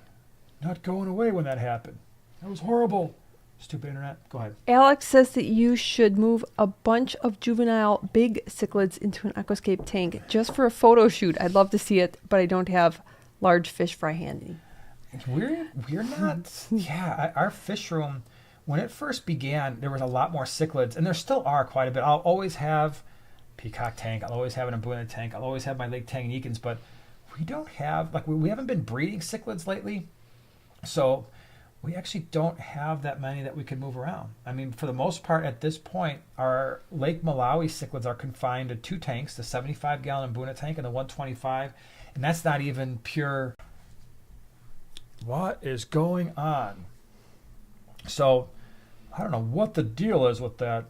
not going away when that happened. That was horrible. Stupid internet. Go ahead. Alex says that you should move a bunch of juvenile big cichlids into an aquascape tank just for a photo shoot. I'd love to see it, but I don't have large fish fry handy. We're not. Yeah, our fish room, when it first began, there was a lot more cichlids, and there still are quite a bit. I'll always have peacock tank. I'll always have an Abuna tank. I'll always have my Lake Tanganyikans, but we don't have, we haven't been breeding cichlids lately, so we actually don't have that many that we could move around. For the most part, at this point, our Lake Malawi cichlids are confined to 2 tanks, the 75-gallon Abuna tank and the 125, and that's not even pure. What is going on? So, I don't know what the deal is with that.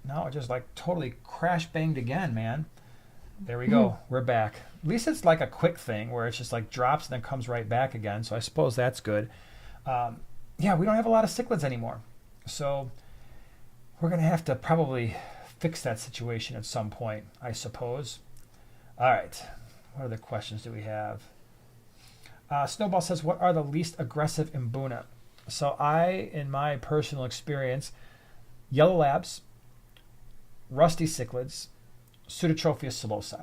Now it just totally crash banged again, man. There we go. We're back. At least it's like a quick thing where it's just drops and then comes right back again. So I suppose that's good. We don't have a lot of cichlids anymore. So we're going to have to probably fix that situation at some point, I suppose. All right. What other questions do we have? Snowball says, what are the least aggressive Mbuna? So in my personal experience, yellow labs, rusty cichlids, Pseudotropheus psilocy.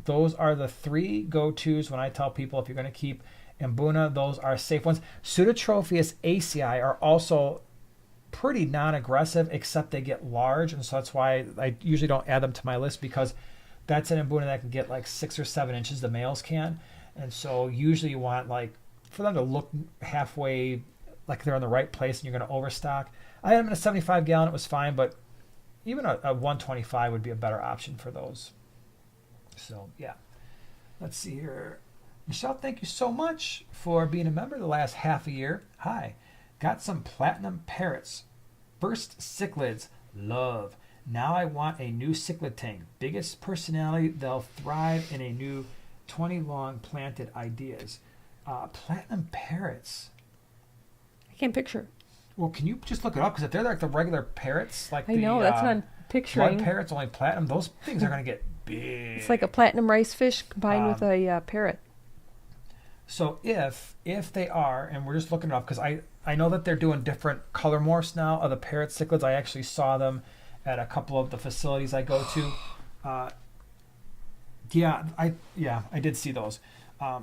Those are the 3 go-tos when I tell people if you're going to keep Mbuna, those are safe ones. Pseudotropheus acei are also pretty non-aggressive, except they get large, and so that's why I usually don't add them to my list, because that's an Mbuna that can get 6 or 7 inches, the males can, and so usually you want for them to look halfway like they're in the right place and you're going to overstock. I had them in a 75-gallon, it was fine, but even a 125 would be a better option for those. So, yeah. Let's see here. Michelle, thank you so much for being a member the last half a year. Hi. Got some platinum parrots. First cichlids. Love. Now I want a new cichlid tank. Biggest personality. They'll thrive in a new 20 long planted ideas. Platinum parrots. I can't picture. Well, can you just look it up? Because if they're like the regular parrots, like I know, that's what I'm picturing. Blood parrots, only platinum, those things are going to get big. It's like a platinum rice fish combined with a parrot. So if they are, and we're just looking it up, because I know that they're doing different color morphs now of the parrot cichlids. I actually saw them at a couple of the facilities I go to. I did see those.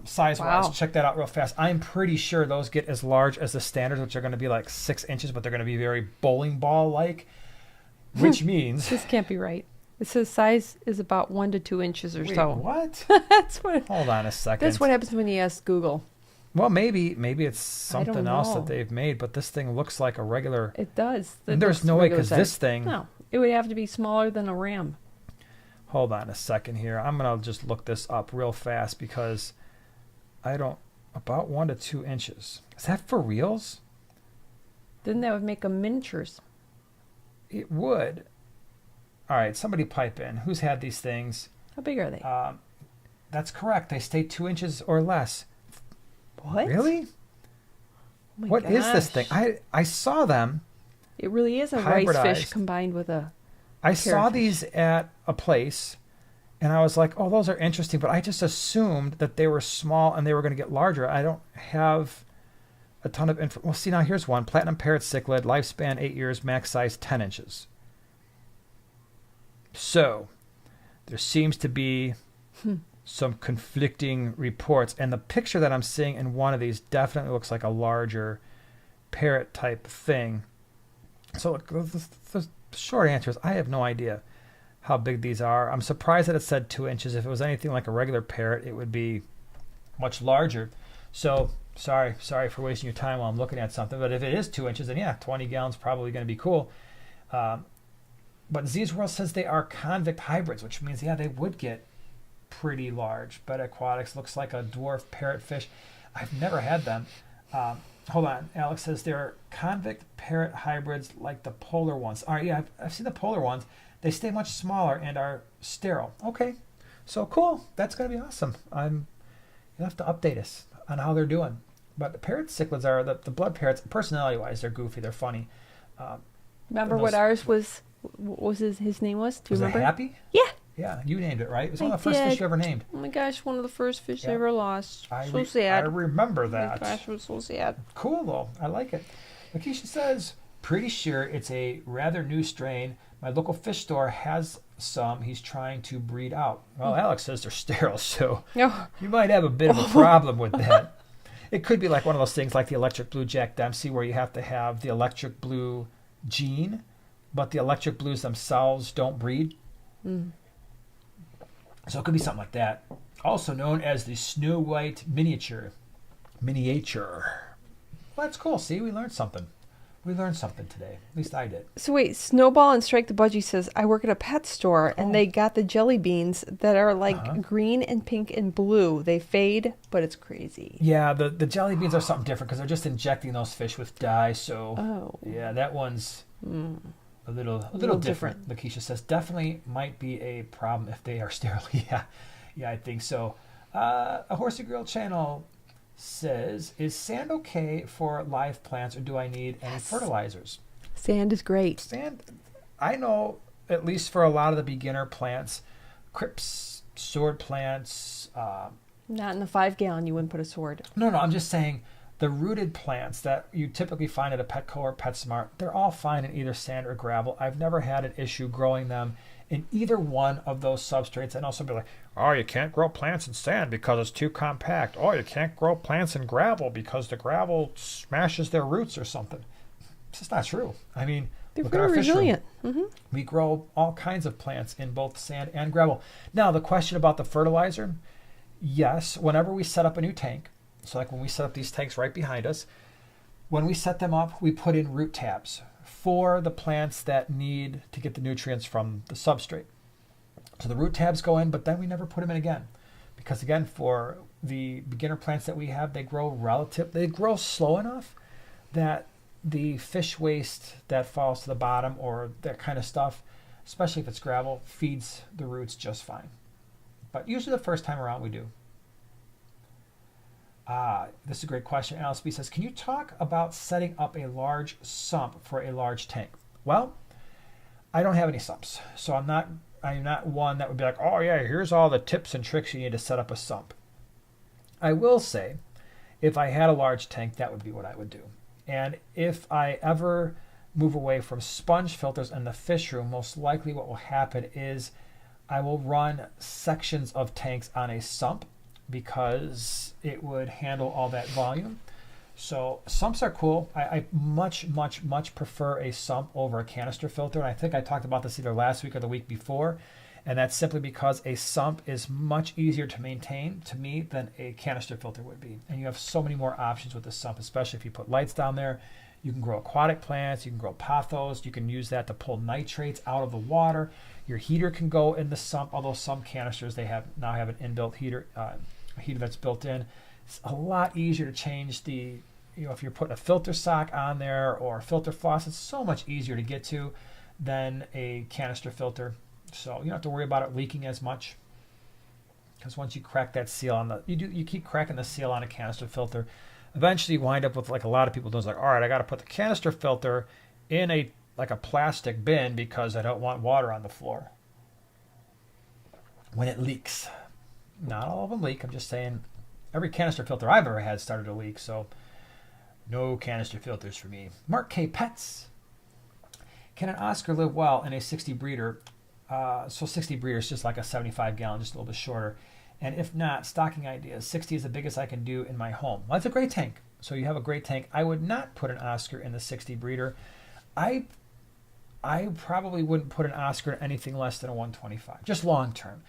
Size-wise, Wow. check that out real fast. I'm pretty sure those get as large as the standards, which are going to be like 6 inches, but they're going to be very bowling ball-like, which means... This can't be right. It says size is about 1 to 2 inches or Wait, so. what? That's what. Hold on a second. That's what happens when you ask Google. Well, maybe it's something else know. that they've made, but this thing looks like a regular... It does. And there's no way, because this thing... No, it would have to be smaller than a ram. Hold on a second here. I'm going to just look this up real fast because I don't... About 1 to 2 inches. Is that for reals? Then that would make them miniatures. It would. All right, somebody pipe in. Who's had these things? How big are they? That's correct. They stay 2 inches or less. What? Really? Oh my What is this thing? gosh. I saw them. It really is a rice fish hybridized. combined with a... I saw Parrotfish. these at a place, and I was like, oh, those are interesting, but I just assumed that they were small and they were going to get larger. I don't have a ton of info. Well, see, now here's one. Platinum parrot cichlid, lifespan 8 years, max size 10 inches. So, there seems to be some conflicting reports, and the picture that I'm seeing in one of these definitely looks like a larger parrot type thing. So, look, the short answer is I have no idea how big these are. I'm surprised that it said 2 inches. If it was anything like a regular parrot, it would be much larger. So, sorry for wasting your time while I'm looking at something. But if it is 2 inches, then yeah, 20 gallons probably going to be cool. But Z's World says they are convict hybrids, which means, yeah, they would get pretty large. But Aquatics looks like a dwarf parrotfish. I've never had them. Hold on. Alex says they're convict parrot hybrids like the polar ones. All right, yeah, I've seen the polar ones. They stay much smaller and are sterile. Okay, so cool. That's going to be awesome. You'll have to update us on how they're doing. But the parrot cichlids are, the blood parrots, personality-wise, they're goofy. They're funny. Remember what ours was? What was his name was? Do you remember? Was it Happy? Yeah. Yeah, you named it, right? It was one I of the first fish did. you ever named. Oh my gosh, one of the first fish I Yeah. ever lost. I sad. remember Oh my that. gosh, it was so sad. Cool, though. I like it. Lakeisha says, pretty sure it's a rather new strain. My local fish store has some he's trying to breed out. Well, Alex says they're sterile, so Oh, you might have a bit of a problem with that. It could be like one of those things like the electric blue Jack Dempsey, where you have to have the electric blue gene, but the electric blues themselves don't breed. So it could be something like that. Also known as the Snow White miniature. Well, that's cool. See, we learned something. We learned something today. At least I did. so wait, Snowball and Strike the Budgie says, I work at a pet store and they got the jelly beans that are like green and pink and blue. They fade, but it's crazy. Yeah, the jelly beans are something different because they're just injecting those fish with dye. So yeah, that one's a little different. Lakeisha says definitely might be a problem if they are sterile. Yeah, I think so. A Horsey Girl channel says, is sand okay for live plants, or do I need any fertilizers? Sand is great. Sand, I know, at least for a lot of the beginner plants, crypts, sword plants. Not in the 5-gallon, you wouldn't put a sword. No, I'm just saying the rooted plants that you typically find at a Petco or PetSmart, they're all fine in either sand or gravel. I've never had an issue growing them in either one of those substrates. And also be like, oh, you can't grow plants in sand because it's too compact. Oh, you can't grow plants in gravel because the gravel smashes their roots or something. It's just not true. I mean, They're look at our very fish room. resilient. We grow all kinds of plants in both sand and gravel. Now, the question about the fertilizer, yes, whenever we set up a new tank, so like when we set up these tanks right behind us, when we set them up, we put in root tabs for the plants that need to get the nutrients from the substrate. So the root tabs go in, but then we never put them in again. Because again, for the beginner plants that we have, they grow slow enough that the fish waste that falls to the bottom or that kind of stuff, especially if it's gravel, feeds the roots just fine. But usually the first time around we do. This is a great question. Alice B says, can you talk about setting up a large sump for a large tank? Well, I don't have any sumps, so I'm not one that would be like, oh yeah, here's all the tips and tricks you need to set up a sump. I will say, if I had a large tank, that would be what I would do. And if I ever move away from sponge filters in the fish room, most likely what will happen is I will run sections of tanks on a sump because it would handle all that volume. So sumps are cool. I much prefer a sump over a canister filter. And I think I talked about this either last week or the week before. And that's simply because a sump is much easier to maintain to me than a canister filter would be. And you have so many more options with the sump, especially if you put lights down there. You can grow aquatic plants, you can grow pothos, you can use that to pull nitrates out of the water. Your heater can go in the sump, although some canisters, now have an inbuilt heater, a heater that's built in. It's a lot easier to change if you're putting a filter sock on there or a filter faucet, it's so much easier to get to than a canister filter. So you don't have to worry about it leaking as much, because once you crack that seal you keep cracking the seal on a canister filter, eventually you wind up with, like a lot of people do, it's like, all right, I got to put the canister filter in a plastic bin because I don't want water on the floor when it leaks. Not all of them leak. I'm just saying every canister filter I've ever had started to leak, so no canister filters for me. Mark K. Pets. Can an Oscar live well in a 60 breeder? So 60 breeder is just like a 75 gallon, just a little bit shorter. And if not, stocking ideas. 60 is the biggest I can do in my home. Well, that's a great tank. So you have a great tank. I would not put an Oscar in the 60 breeder. I probably wouldn't put an Oscar in anything less than a 125, just long term.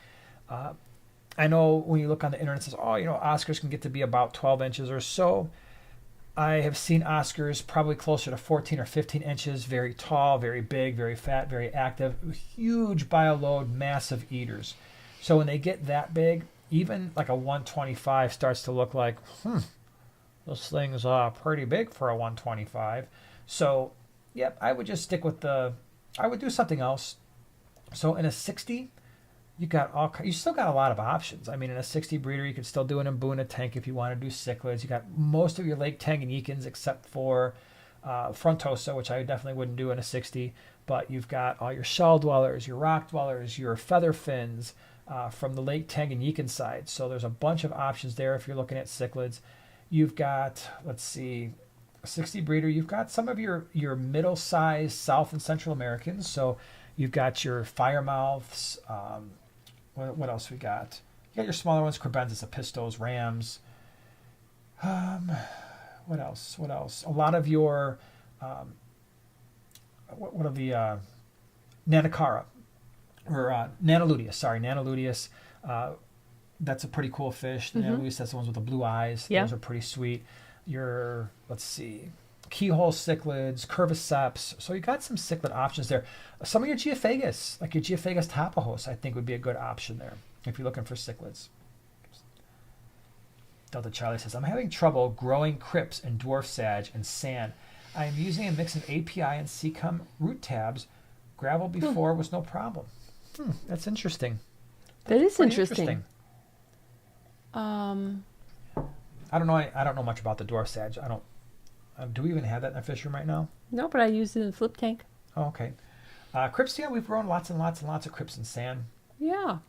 I know when you look on the internet, it says, Oscars can get to be about 12 inches or so. I have seen Oscars probably closer to 14 or 15 inches, very tall, very big, very fat, very active, huge bioload, massive eaters. So when they get that big, even like a 125 starts to look like, those things are pretty big for a 125. So, yep, I would just stick with I would do something else. So in a 60, you still got a lot of options. I mean, in a 60 breeder, you could still do an Mbuna tank if you want to do cichlids. You got most of your Lake Tanganyikans except for Frontosa, which I definitely wouldn't do in a 60. But you've got all your shell dwellers, your rock dwellers, your feather fins from the Lake Tanganyikan side. So there's a bunch of options there if you're looking at cichlids. You've got, a 60 breeder. You've got some of your middle-sized South and Central Americans. So you've got your firemouths. What else we got? You got your smaller ones, crebensis, apistos, rams. What else? A lot of your what are the Nanacara or Nanaluteus? Sorry, Nanaluteus. That's a pretty cool fish. The Nanaluteus, that's the ones with the blue eyes. Yeah. Those are pretty sweet. Your keyhole cichlids, curviceps. So you got some cichlid options there. Some of your Geophagus, like your Geophagus tapajos, I think would be a good option there if you're looking for cichlids. Delta Charlie says, I'm having trouble growing crypts and dwarf sage and sand. I am using a mix of API and Seacom root tabs. Gravel before was no problem. That's interesting. That is interesting. I don't know. I don't know much about the dwarf sage. I don't. Do we even have that in our fish room right now? No, but I used it in the flip tank. Oh, okay. Crypts, yeah, we've grown lots and lots and lots of crypts and sand. Yeah.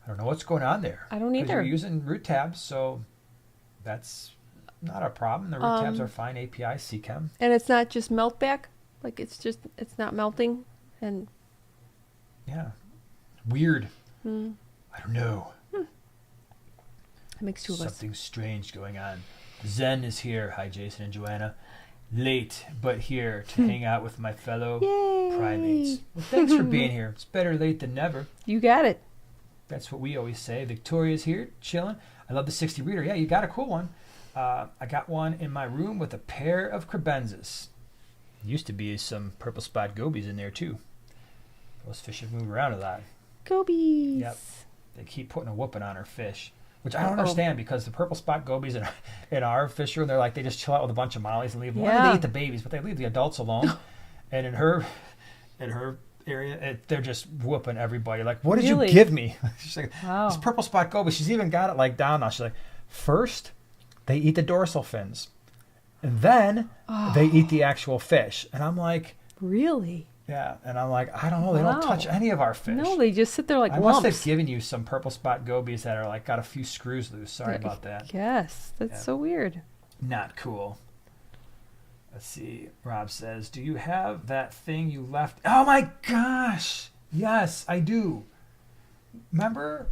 I don't know what's going on there. I don't either. You're using root tabs, so that's not a problem. The root tabs are fine. API, Seachem. And it's not just melt back? Like it's not melting? And yeah. Weird. I don't know. That makes two of us. Something strange going on. Zen is here. Hi, Jason and Joanna. Late, but here to hang out with my fellow primates. Well, thanks for being here. It's better late than never. You got it. That's what we always say. Victoria's here, chilling. I love the 60 breeder. Yeah, you got a cool one. I got one in my room with a pair of crebensis. Used to be some purple spot gobies in there, too. Those fish have moved around a lot. Gobies. Yep. They keep putting a whooping on our fish. which I don't understand because the purple spot gobies in our fish room, they're like, they just chill out with a bunch of mollies and leave them. Why do they eat the babies, but they leave the adults alone? And in her area, they're just whooping everybody. Like, what did you give me? She's like, this purple spot goby. She's even got it like down now. She's like, first, they eat the dorsal fins. And then they eat the actual fish. And I'm like... Really? Yeah. And I'm like, I don't know. They don't touch any of our fish. No, they just sit there like lumps. I must have given you some purple spot gobies that are like got a few screws loose. Sorry about that. Yes. That's so weird. Not cool. Let's see. Rob says, do you have that thing you left? Oh my gosh. Yes, I do. Remember...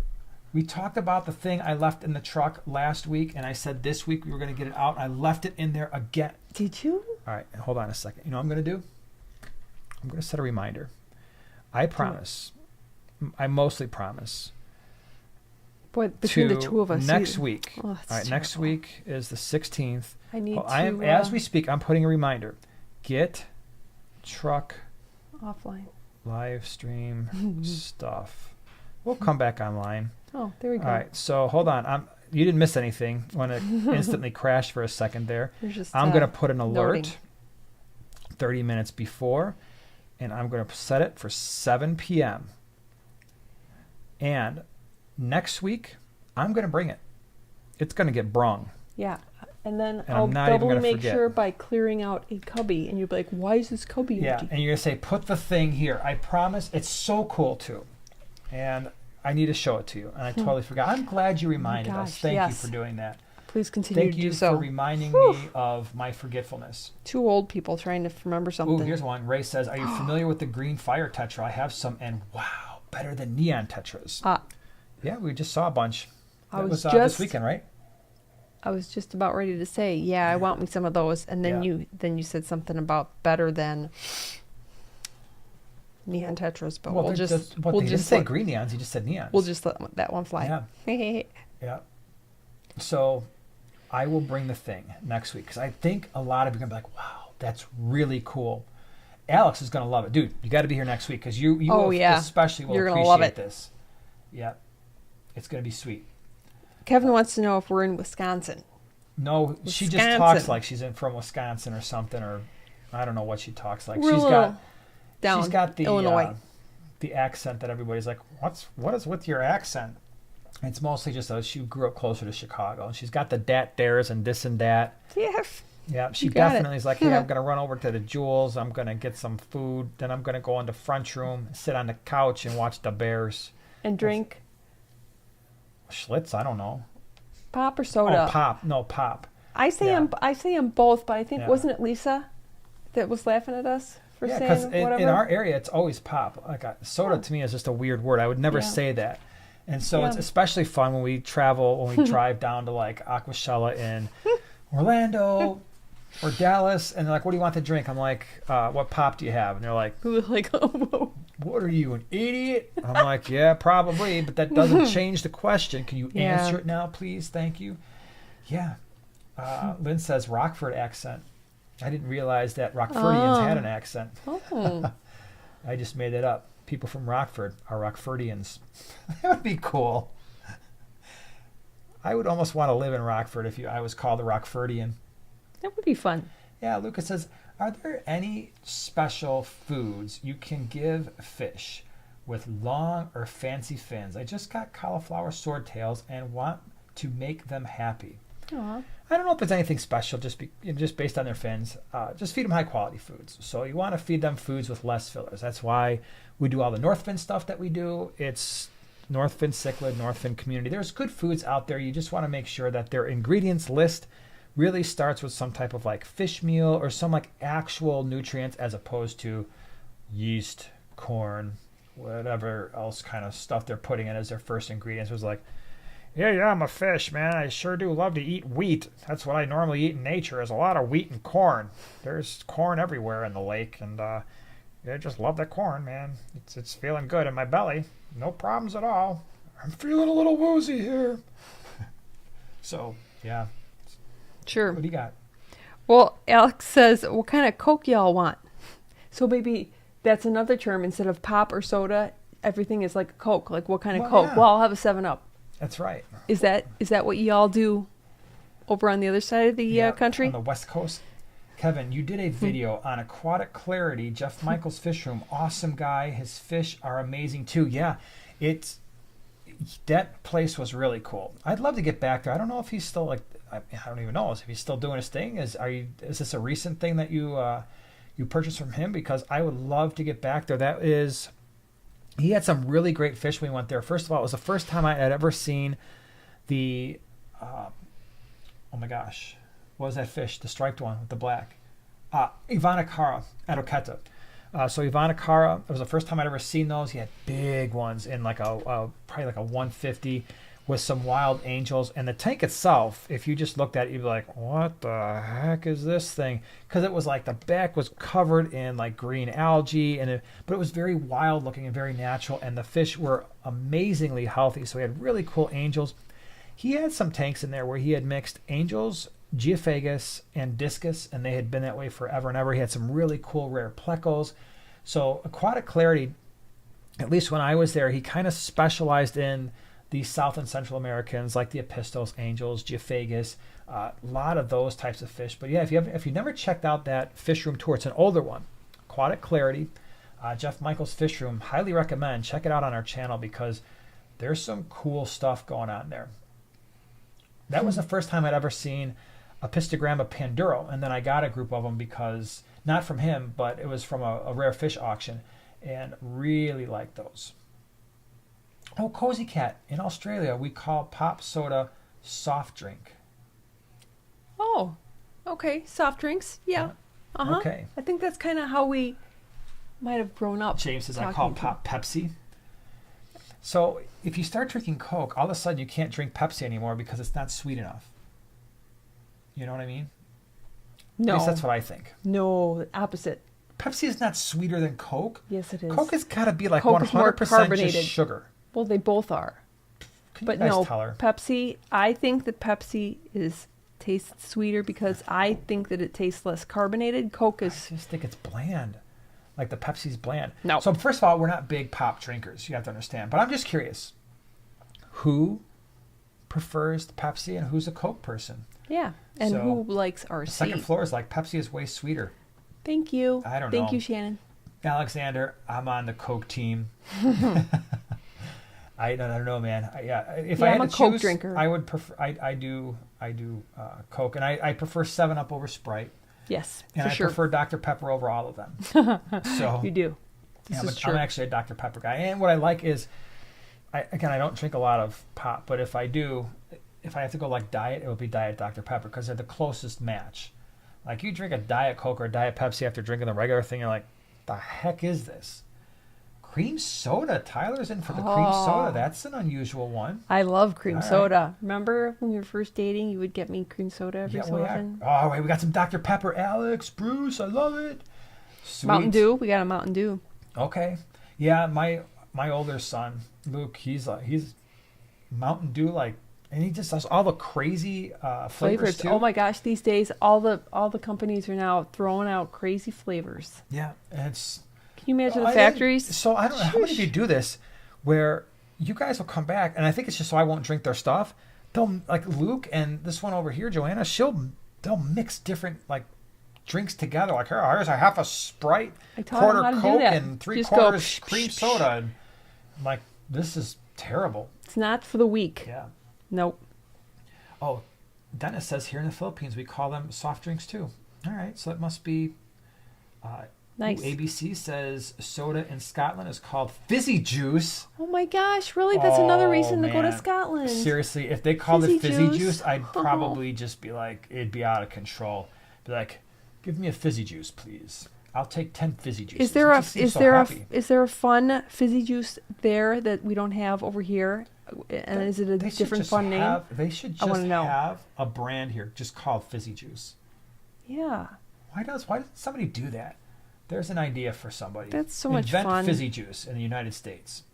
We talked about the thing I left in the truck last week, and I said this week we were going to get it out. I left it in there again. Did you? All right, hold on a second. You know what I'm going to do? I'm going to set a reminder. I promise. I mostly promise. Boy, between the two of us. Next week. Oh, all right, next week is the 16th. I need to... as we speak, I'm putting a reminder. Get truck... offline. Live stream stuff. We'll come back online. Oh, there we go. All right, so hold on. You didn't miss anything when it instantly crashed for a second there. I'm going to put an alert 30 minutes before, and I'm going to set it for 7 p.m. And next week, I'm going to bring it. It's going to get brung. Yeah, and then I'll doubly make sure by clearing out a cubby, and you'll be like, why is this cubby empty? Yeah, and you're going to say, put the thing here. I promise. It's so cool, too. And... I need to show it to you, and I totally forgot. I'm glad you reminded us. Thank you for doing that. Please continue to do so. Thank you for reminding me of my forgetfulness. Two old people trying to remember something. Ooh, here's one. Ray says, are you familiar with the green fire tetra? I have some, and wow, better than neon tetras. Yeah, we just saw a bunch. That was this weekend, right? I was just about ready to say, yeah, I want me some of those, and then you said something about better than... neon tetras, but we'll just didn't say green neons. He just said neons. We'll just let that one fly. Yeah. Yeah. So I will bring the thing next week because I think a lot of you are gonna be like, "Wow, that's really cool." Alex is gonna love it, dude. You got to be here next week because you especially will appreciate this. Yeah, it's gonna be sweet. Kevin wants to know if we're in Wisconsin. No, she just talks like she's from Wisconsin or something, or I don't know what she talks like. She's got the Illinois. The accent that everybody's like, what is with your accent? And it's mostly just she grew up closer to Chicago, and she's got the dat dares and this and that. Yes. Yeah, she definitely is like, hey, I'm gonna run over to the Jewels. I'm gonna get some food. Then I'm gonna go in the front room, sit on the couch, and watch the Bears and drink. Schlitz, I don't know. Pop or soda? Oh, pop. No, pop. I say them both, but I think wasn't it Lisa that was laughing at us? Yeah, because in our area, it's always pop. Like soda to me is just a weird word. I would never say that. And so it's especially fun when we drive down to like Aquashella in Orlando or Dallas, and they're like, what do you want to drink? I'm like, what pop do you have? And they're like, what are you, an idiot? I'm like, yeah, probably, but that doesn't change the question. Can you answer it now, please? Thank you. Yeah. Lynn says Rockford accent. I didn't realize that Rockfordians had an accent. Oh. I just made it up. People from Rockford are Rockfordians. That would be cool. I would almost want to live in Rockford if I was called a Rockfordian. That would be fun. Yeah, Lucas says, are there any special foods you can give fish with long or fancy fins? I just got cauliflower swordtails and want to make them happy. Aww. I don't know if there's anything special just based on their fins. Just feed them high quality foods. So you want to feed them foods with less fillers. That's why we do all the Northfin stuff that we do. It's Northfin Cichlid, Northfin Community. There's good foods out there. You just want to make sure that their ingredients list really starts with some type of like fish meal or some like actual nutrients as opposed to yeast, corn, whatever else kind of stuff they're putting in as their first ingredients. It was like, yeah, I'm a fish, man. I sure do love to eat wheat. That's what I normally eat in nature, is a lot of wheat and corn. There's corn everywhere in the lake, and I just love that corn, man. It's feeling good in my belly. No problems at all. I'm feeling a little woozy here. So, yeah. Sure. What do you got? Well, Alex says, what kind of Coke y'all want? So maybe that's another term. Instead of pop or soda, everything is like a Coke. Like what kind of Coke? Yeah. Well, I'll have a 7-Up. That's right. Is that what y'all do over on the other side of the country? On the West Coast. Kevin, you did a video on Aquatic Clarity, Jeff Michaels' fish room. Awesome guy. His fish are amazing too. Yeah, that place was really cool. I'd love to get back there. I don't know if he's still I don't even know if he's still doing his thing. Is this a recent thing that you purchased from him? Because I would love to get back there. He had some really great fish when we went there. First of all, it was the first time I had ever seen the oh my gosh, what was that fish? The striped one with the black. Ivanacara Adoqueta. So Ivanacara, it was the first time I'd ever seen those. He had big ones in probably like a 150 with some wild angels. And the tank itself, if you just looked at it, you'd be like, what the heck is this thing? Because it was like the back was covered in like green algae, but it was very wild looking and very natural. And the fish were amazingly healthy. So he had really cool angels. He had some tanks in there where he had mixed angels, geophagus, and discus, and they had been that way forever and ever. He had some really cool rare plecos. So Aquatic Clarity, at least when I was there, he kind of specialized in the South and Central Americans, like the Epistos, angels, geophagus, a lot of those types of fish. But yeah, if you never checked out that fish room tour, it's an older one, Aquatic Clarity, Jeff Michaels' fish room. Highly recommend. Check it out on our channel because there's some cool stuff going on there. That was the first time I'd ever seen a Pistogramma panduro, and then I got a group of them because, not from him, but it was from a rare fish auction, and really liked those. Oh, Cozy Cat. In Australia, we call pop soda soft drink. Oh, okay. Soft drinks. Yeah. Uh-huh. Okay. I think that's kind of how we might have grown up. James says, I call pop Pepsi. So if you start drinking Coke, all of a sudden you can't drink Pepsi anymore because it's not sweet enough. You know what I mean? No. At least that's what I think. No, opposite. Pepsi is not sweeter than Coke. Yes, it is. Coke has got to be like Coke 100% just sugar. Well, they both are. Can but you guys no, tell her? Pepsi, I think that Pepsi tastes sweeter because I think that it tastes less carbonated. Coke is... I just think it's bland. Like the Pepsi's bland. No. So first of all, we're not big pop drinkers. You have to understand. But I'm just curious. Who prefers the Pepsi and who's a Coke person? Yeah. And So, who likes RC? The second floor is like Pepsi is way sweeter. Thank you. I don't know. Thank you, Shannon. Alexander, I'm on the Coke team. I don't know, man. If I had I'm a to Coke choose, drinker. I would prefer. I do Coke, and I prefer 7-Up over Sprite, Yes, and for I sure. prefer Dr Pepper over all of them. So You do. yeah, This is true. I'm actually a Dr Pepper guy, and what I like is, I don't drink a lot of pop, but if I do, if I have to go like diet, it would be Diet Dr Pepper because they're the closest match. Like you drink a Diet Coke or a Diet Pepsi after drinking the regular thing, you're like, the heck is this? Cream soda. Tyler's in for the cream soda. That's an unusual one. I love cream All right. soda. Remember when we were first dating, you would get me cream soda every so often? Oh, wait, we got some Dr. Pepper. Alex, Bruce, I love it. Sweet. Mountain Dew. We got a Mountain Dew. Okay. Yeah, my older son, Luke, he's Mountain Dew, like, and he just does all the crazy flavors too. Oh my gosh, these days all the companies are now throwing out crazy flavors. Yeah, and it's... Can you imagine the factories? So I don't know how many of you do this, where you guys will come back, and I think it's just so I won't drink their stuff. They'll, like Luke and this one over here, Joanna, they'll mix different like drinks together. Like here's a half a Sprite, quarter Coke, and 3/4 cream soda. And I'm like, this is terrible. It's not for the weak. Yeah. Nope. Oh, Dennis says here in the Philippines we call them soft drinks too. All right, so it must be. Nice. ABC says soda in Scotland is called fizzy juice. Oh my gosh, really? That's another reason to go to Man. Scotland. Seriously, if they called it fizzy juice? juice, I'd probably just be like, it'd be out of control. Be like, give me a fizzy juice, please. I'll take 10 fizzy juices. Is there a fun fizzy juice there that we don't have over here? And is it a different fun name? They should just have a brand here just called fizzy juice. Yeah. Why doesn't somebody do that? There's an idea for somebody. That's so much Invent fun. fizzy juice in the United States.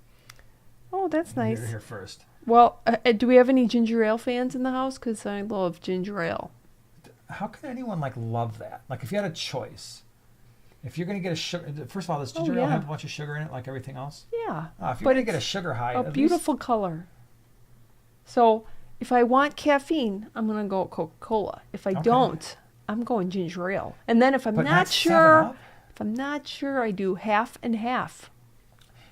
Oh, that's nice. You're here first. Well, do we have any ginger ale fans in the house? Because I love ginger ale. How can anyone love that? Like if you had a choice, if you're going to get a sugar, first of all, does ginger ale have a bunch of sugar in it like everything else? Yeah. If you're going to get a sugar high, a beautiful color. So if I want caffeine, I'm going to go Coca-Cola. If I don't, I'm going ginger ale. And then if I'm not sure, I do half and half.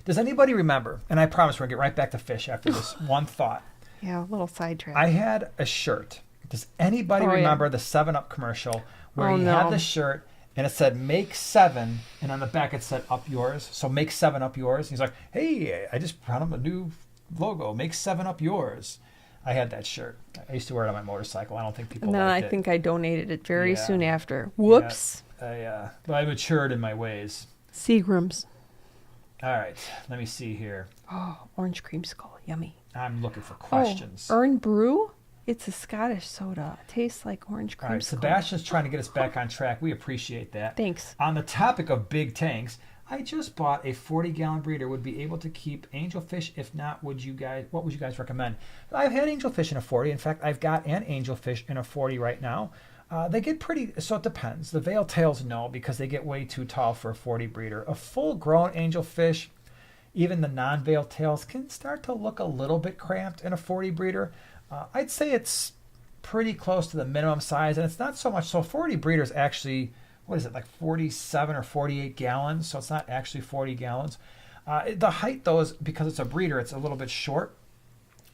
Does anybody remember, and I promise we're going to get right back to fish after this one thought. Yeah, a little sidetrack. I had a shirt. Does anybody remember the 7-Up commercial where he had the shirt and it said, make 7, and on the back it said, up yours. So make 7 up yours. And he's like, hey, I just brought him a new logo. Make 7 up yours. I had that shirt. I used to wear it on my motorcycle. I don't think people liked it. I think I donated it very soon after. Whoops. Yeah, I matured in my ways. Seagrams. All right, let me see here. Oh, orange creamsicle. Yummy. I'm looking for questions. Earn Brew? It's a Scottish soda. It tastes like orange creamsicle. All right, Sebastian's trying to get us back on track. We appreciate that. Thanks. On the topic of big tanks, I just bought a 40-gallon breeder. Would be able to keep angelfish. If not, what would you guys recommend? I've had angelfish in a 40. In fact, I've got an angelfish in a 40 right now. They get pretty, so it depends. The veil tails, no, because they get way too tall for a 40 breeder. A full-grown angelfish, even the non-veil tails, can start to look a little bit cramped in a 40 breeder. I'd say it's pretty close to the minimum size, and it's not so much. So 40 breeders actually, what is it, like 47 or 48 gallons? So it's not actually 40 gallons. The height, though, is because it's a breeder, it's a little bit short.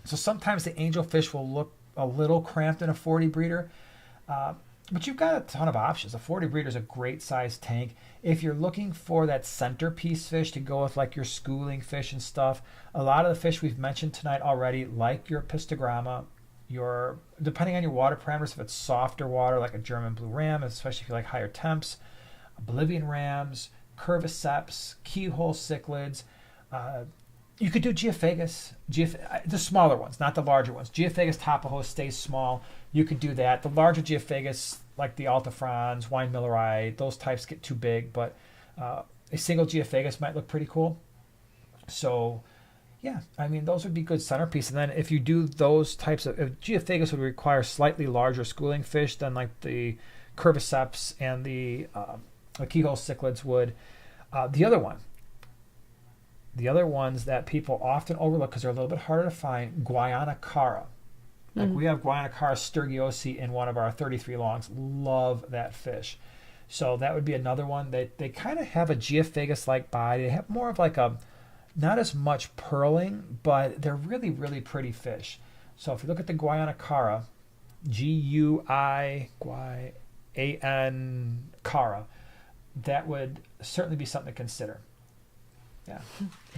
So sometimes the angelfish will look a little cramped in a 40 breeder. But you've got a ton of options. A 40 breeder is a great size tank. If you're looking for that centerpiece fish to go with like your schooling fish and stuff, a lot of the fish we've mentioned tonight already, like your pistogramma, depending on your water parameters, if it's softer water like a German blue ram, especially if you like higher temps, Bolivian rams, curviceps, keyhole cichlids. You could do Geophagus, the smaller ones, not the larger ones. Geophagus tapajos stays small. You could do that. The larger Geophagus, like the Altafrons, Wine Milleri, those types get too big, but a single Geophagus might look pretty cool. So, yeah, I mean, those would be good centerpiece. And then if you do those types of, if Geophagus would require slightly larger schooling fish than like the curviceps and the keyhole cichlids would. The other ones that people often overlook because they're a little bit harder to find, Guayana cara. Like we have Guayana cara sturgiosi in one of our 33 longs. Love that fish. So that would be another one. They kind of have a Geophagus-like body. They have more of like a, not as much pearling, but they're really, really pretty fish. So if you look at the Guayana cara, Guian cara, that would certainly be something to consider. Yeah.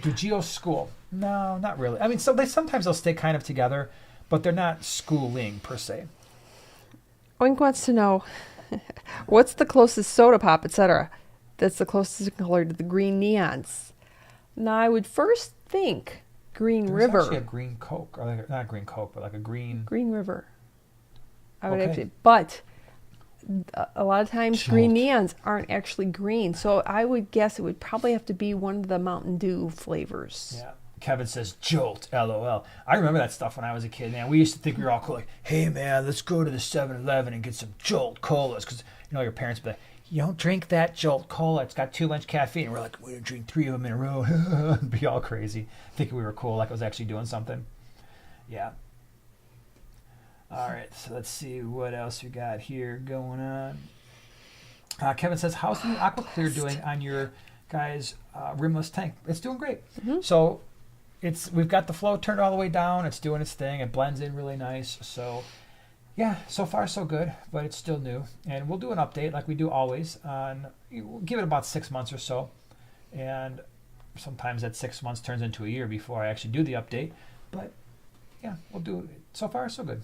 Do geos school? No, not really. I mean, so sometimes they'll stay kind of together, but they're not schooling per se. Oink wants to know, what's the closest soda pop, etc., that's the closest in color to the green neons? Now, I would first think Green River. There's actually a green Coke, or like, not green Coke, but like a green... Green River. I would actually, but a lot of times green neons aren't actually green, so I would guess it would probably have to be one of the Mountain Dew flavors. Yeah. Kevin says Jolt, LOL. I remember that stuff when I was a kid, man. We used to think we were all cool, like, hey, man, let's go to the 7-Eleven and get some Jolt Colas. Because, you know, your parents would be like, you don't drink that Jolt Cola. It's got too much caffeine. And we're like, we're going to drink 3 of them in a row. And be all crazy, thinking we were cool, like it was actually doing something. Yeah. All right, so let's see what else we got here going on. Kevin says, how's the Aqua Clear doing on your guys' rimless tank? It's doing great. Mm-hmm. So we've got the flow turned all the way down. It's doing its thing. It blends in really nice. So yeah, so far so good, but it's still new. And we'll do an update like we do always. We'll give it about 6 months or so. And sometimes that 6 months turns into a year before I actually do the update. But yeah, we'll do it. So far so good.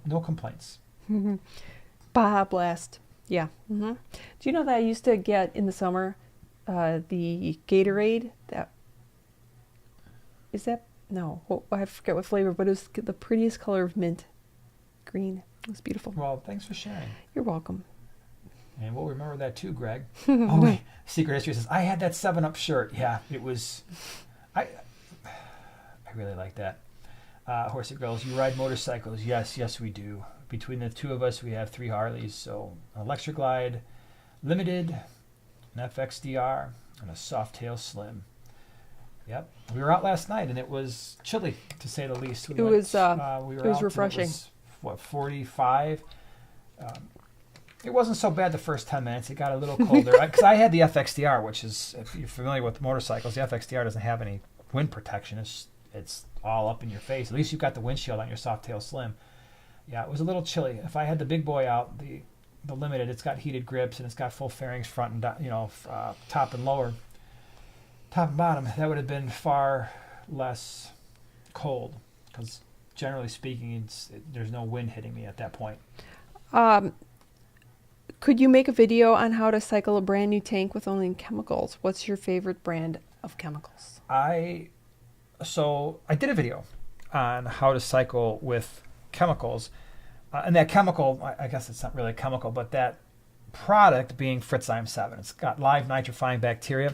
No complaints. Mm-hmm. Baja Blast. Yeah. Mm-hmm. Do you know that I used to get in the summer the Gatorade? I forget what flavor, but it was the prettiest color of mint green. It was beautiful. Well, thanks for sharing. You're welcome. And we'll remember that too, Greg. Oh, wait. Secret History says, I had that 7-Up shirt. Yeah, it was... I really like that. Horsey Girls, you ride motorcycles. Yes, we do. Between the two of us, we have 3 Harleys. So, an Electric Glide Limited, an FXDR, and a Softail Slim. Yep. We were out last night, and it was chilly, to say the least. It was refreshing. It was, 45? It wasn't so bad the first 10 minutes. It got a little colder. Because I had the FXDR, which is, if you're familiar with motorcycles, the FXDR doesn't have any wind protection. It's all up in your face. At least you've got the windshield on your Softail Slim. Yeah, it was a little chilly. If I had the big boy out, the Limited, it's got heated grips, and it's got full fairings front and top and lower. Top and bottom, that would have been far less cold because generally speaking, there's no wind hitting me at that point. Could you make a video on how to cycle a brand new tank with only chemicals? What's your favorite brand of chemicals? I did a video on how to cycle with chemicals, and that chemical, I guess it's not really a chemical, but that product being Fritzime 7. It's got live nitrifying bacteria.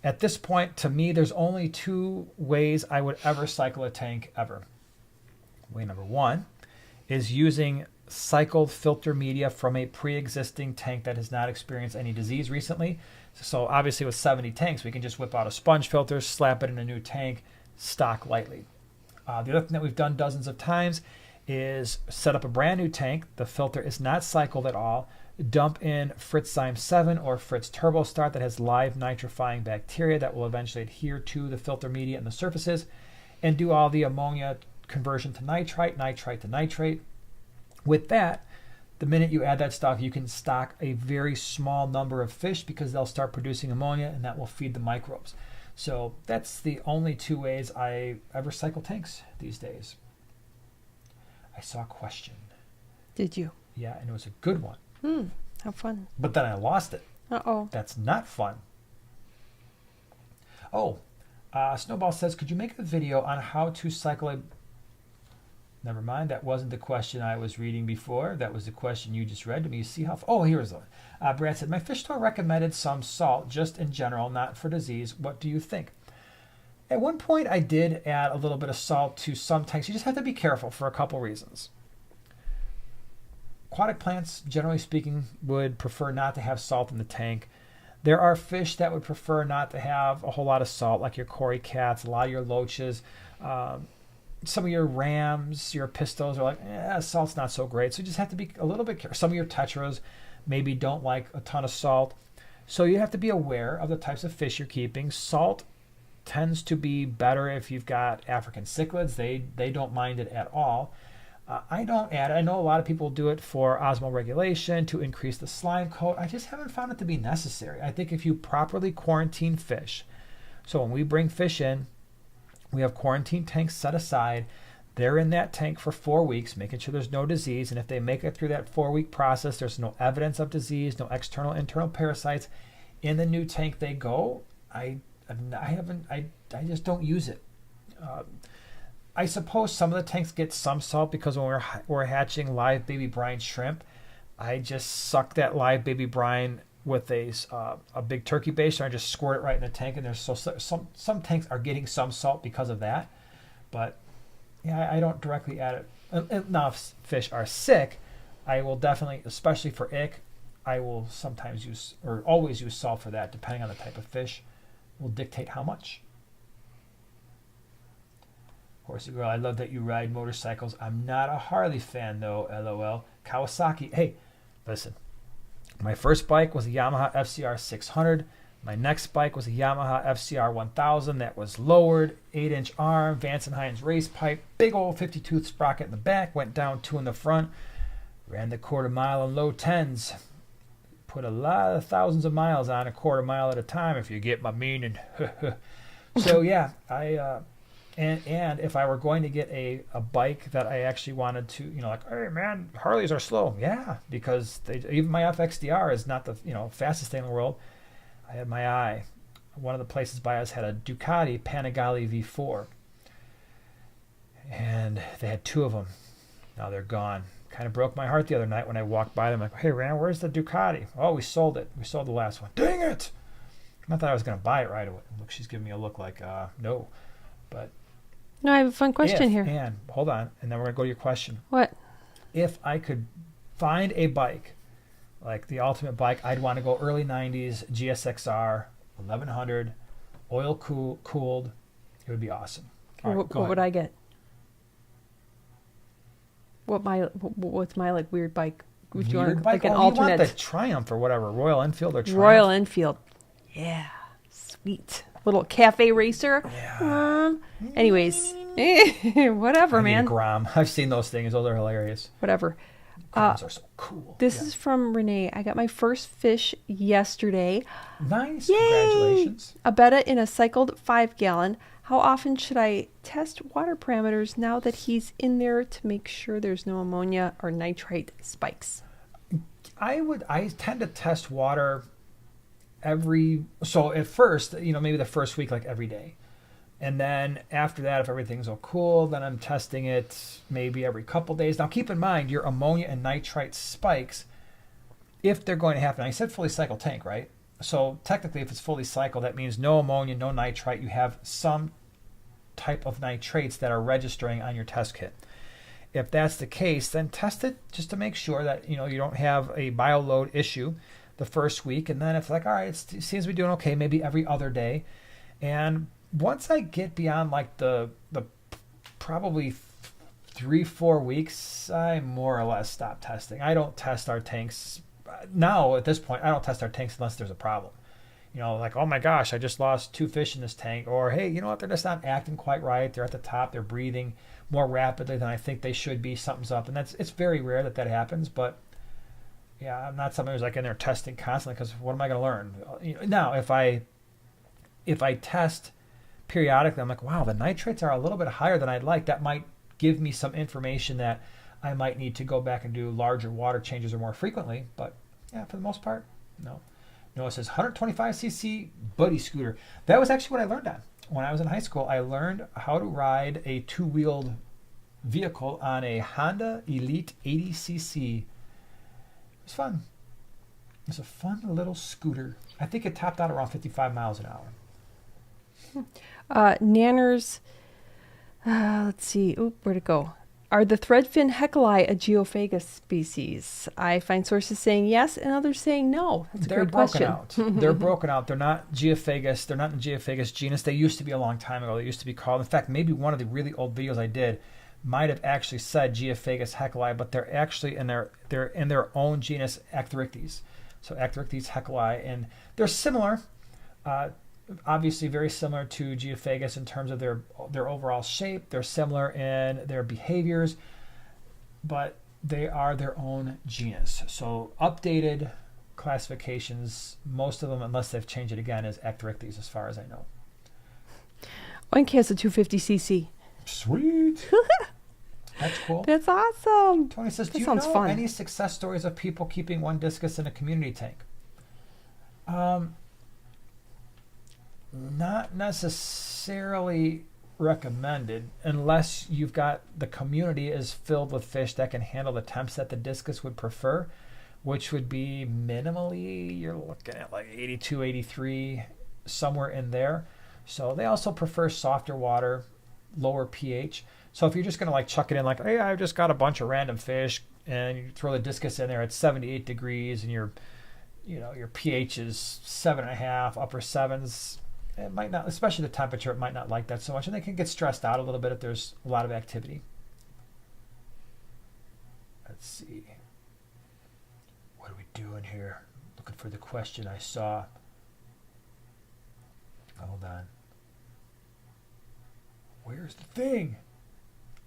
At this point, to me, there's only 2 ways I would ever cycle a tank ever. Way number 1 is using cycled filter media from a pre-existing tank that has not experienced any disease recently. So obviously with 70 tanks, we can just whip out a sponge filter, slap it in a new tank, stock lightly. The other thing that we've done dozens of times is set up a brand new tank. The filter is not cycled at all. Dump in Fritzime 7 or Fritz Turbo Start that has live nitrifying bacteria that will eventually adhere to the filter media and the surfaces, and do all the ammonia conversion to nitrite, nitrite to nitrate. With that, the minute you add that stuff, you can stock a very small number of fish because they'll start producing ammonia, and that will feed the microbes. So that's the only 2 ways I ever cycle tanks these days. I saw a question. Did you? Yeah, and it was a good one. How fun. But then I lost it. Uh-oh. That's not fun. Snowball says, could you make a video on how to cycle a... Never mind, that wasn't the question I was reading before. That was the question you just read to me. You see how... Here's the one. Brad said, my fish store recommended some salt, just in general, not for disease. What do you think? At one point, I did add a little bit of salt to some tanks. You just have to be careful for a couple reasons. Aquatic plants, generally speaking, would prefer not to have salt in the tank. There are fish that would prefer not to have a whole lot of salt, like your cory cats, a lot of your loaches. Some of your rams, your pistos are like, salt's not so great. So you just have to be a little bit careful. Some of your tetras maybe don't like a ton of salt. So you have to be aware of the types of fish you're keeping. Salt tends to be better if you've got African cichlids. They don't mind it at all. I don't add it. I know a lot of people do it for osmoregulation to increase the slime coat. I just haven't found it to be necessary. I think if you properly quarantine fish, so when we bring fish in, we have quarantine tanks set aside. They're in that tank for 4 weeks, making sure there's no disease. And if they make it through that 4-week process, there's no evidence of disease, no external, internal parasites. In the new tank they go. I just don't use it. I suppose some of the tanks get some salt because when we're hatching live baby brine shrimp, I just suck that live baby brine with a big turkey baster and I just squirt it right in the tank. And there's some tanks are getting some salt because of that, but yeah, I don't directly add it. Now, if fish are sick, I will definitely, especially for ick, I will sometimes use or always use salt for that, depending on the type of fish. Will dictate how much. Horsey Girl, I love that you ride motorcycles. I'm not a Harley fan though, LOL. Kawasaki, hey, listen. My first bike was a Yamaha FCR 600. My next bike was a Yamaha FCR 1000 that was lowered, 8-inch arm, Vance & Hines race pipe, big old 50-tooth sprocket in the back, went down 2 in the front, ran the quarter mile in low 10s. Put a lot of thousands of miles on a quarter mile at a time, if you get my meaning. So yeah, and if I were going to get a bike that I actually wanted to, like, hey man, Harleys are slow. Yeah, because even my FXDR is not the fastest thing in the world. I had my eye. One of the places by us had a Ducati Panigale V4, and they had 2 of them. Now they're gone. Kind of broke my heart the other night when I walked by them. Like, hey, Rand, where's the Ducati? Oh, we sold it. We sold the last one. Dang it! Not that I was going to buy it right away. Look, she's giving me a look like, no. But no, I have a fun question here. And hold on, and then we're going to go to your question. What? If I could find a bike, like the ultimate bike, I'd want to go early 90s GSXR 1100 oil cooled. It would be awesome. All right, What would I get? What's my like weird bike? Would you want bike? like an alternate? alternate? You want the Triumph or whatever, Royal Enfield or Triumph? Royal Enfield. Yeah, sweet little cafe racer. Yeah. Anyways, whatever, man. Grom. I've seen those things. Those are hilarious. Whatever. Groms are so cool. This is from Renee. I got my first fish yesterday. Nice. Yay! Congratulations. A betta in a cycled 5-gallon. How often should I test water parameters now that he's in there to make sure there's no ammonia or nitrite spikes? I tend to test water so at first, maybe the first week, like every day. And then after that, if everything's all cool, then I'm testing it maybe every couple days. Now keep in mind your ammonia and nitrite spikes, if they're going to happen. I said fully cycled tank, right? So technically if it's fully cycled, that means no ammonia, no nitrite. You have some type of nitrates that are registering on your test kit. If that's the case, then test it just to make sure that you don't have a bioload issue the first week. And then if all right, it seems to be doing okay, maybe every other day. And once I get beyond like the probably 3-4 weeks, I more or less stop testing. I don't test our tanks now. At this point, I don't test our tanks unless there's a problem. Like, oh my gosh, I just lost 2 fish in this tank. Or, hey, you know what? They're just not acting quite right. They're at the top. They're breathing more rapidly than I think they should be. Something's up. And it's very rare that happens. But, yeah, I'm not someone who's like in there testing constantly because what am I going to learn? Now, if I test periodically, I'm like, wow, the nitrates are a little bit higher than I'd like. That might give me some information that I might need to go back and do larger water changes or more frequently. But, yeah, for the most part, no. No, it says 125cc buddy scooter. That was actually what I learned on. When I was in high school, I learned how to ride a 2-wheeled vehicle on a Honda Elite 80cc. It was fun. It was a fun little scooter. I think it topped out around 55 miles an hour. Nanners, let's see. Oop, where'd it go? Are the threadfin heckelii a geophagus species? I find sources saying yes and others saying no. That's a great question. They're broken out. They're not geophagus. They're not in the geophagus genus. They used to be a long time ago. They used to be called, in fact, maybe one of the really old videos I did might have actually said geophagus heckelii, but they're actually they're in their own genus, Aquatics. So Aquatics heckelii, and they're similar. Obviously very similar to geophagus in terms of their overall shape. They're similar in their behaviors, but they are their own genus. So updated classifications, most of them, unless they've changed it again, is Aquatics as far as I know. Oink has a 250cc. Sweet. That's cool. That's awesome. Tony says, that do you sounds know fun. any success stories of people keeping one discus in a community tank? Not necessarily recommended unless you've got the community is filled with fish that can handle the temps that the discus would prefer, which would be minimally, you're looking at like 82, 83, somewhere in there. So they also prefer softer water, lower pH. So if you're just going to like chuck it in like, hey, I've just got a bunch of random fish, and you throw the discus in there at 78 degrees and your pH is 7.5, upper 7s, it might not, especially the temperature, it might not like that so much, and they can get stressed out a little bit if there's a lot of activity. Let's see. What are we doing here? Looking for the question I saw. Hold on. Where's the thing?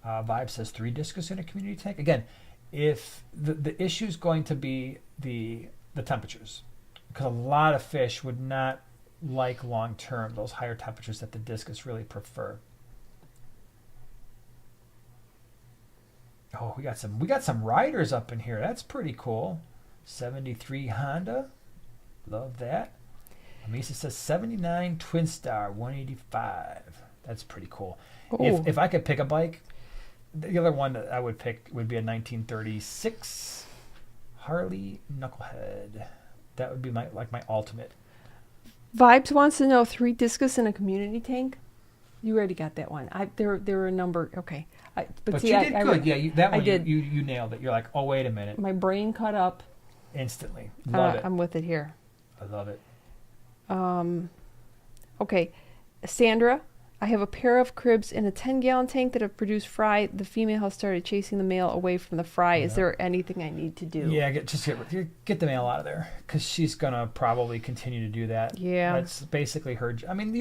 Vibe says 3 discus in a community tank. Again, if the issue is going to be the temperatures, because a lot of fish would not like long term those higher temperatures that the discus really prefer. Oh, we got some riders up in here. That's pretty cool. 73 Honda, love that. Amisa says 79 Twin Star 185. That's pretty cool. If I could pick a bike, the other one that I would pick would be a 1936 Harley Knucklehead. That would be my ultimate. Vibes wants to know 3 discus in a community tank. You already got that one. There were a number. Okay, but see, you did good. Yeah, that one I did. You nailed it. You're like, oh wait a minute. My brain cut up instantly. Love it. I'm with it here. I love it. Okay, Sandra, I have a pair of cribs in a 10-gallon tank that have produced fry. The female has started chasing the male away from the fry. Is there anything I need to do? Yeah, get the male out of there, because she's gonna probably continue to do that. Yeah, that's basically her. I mean,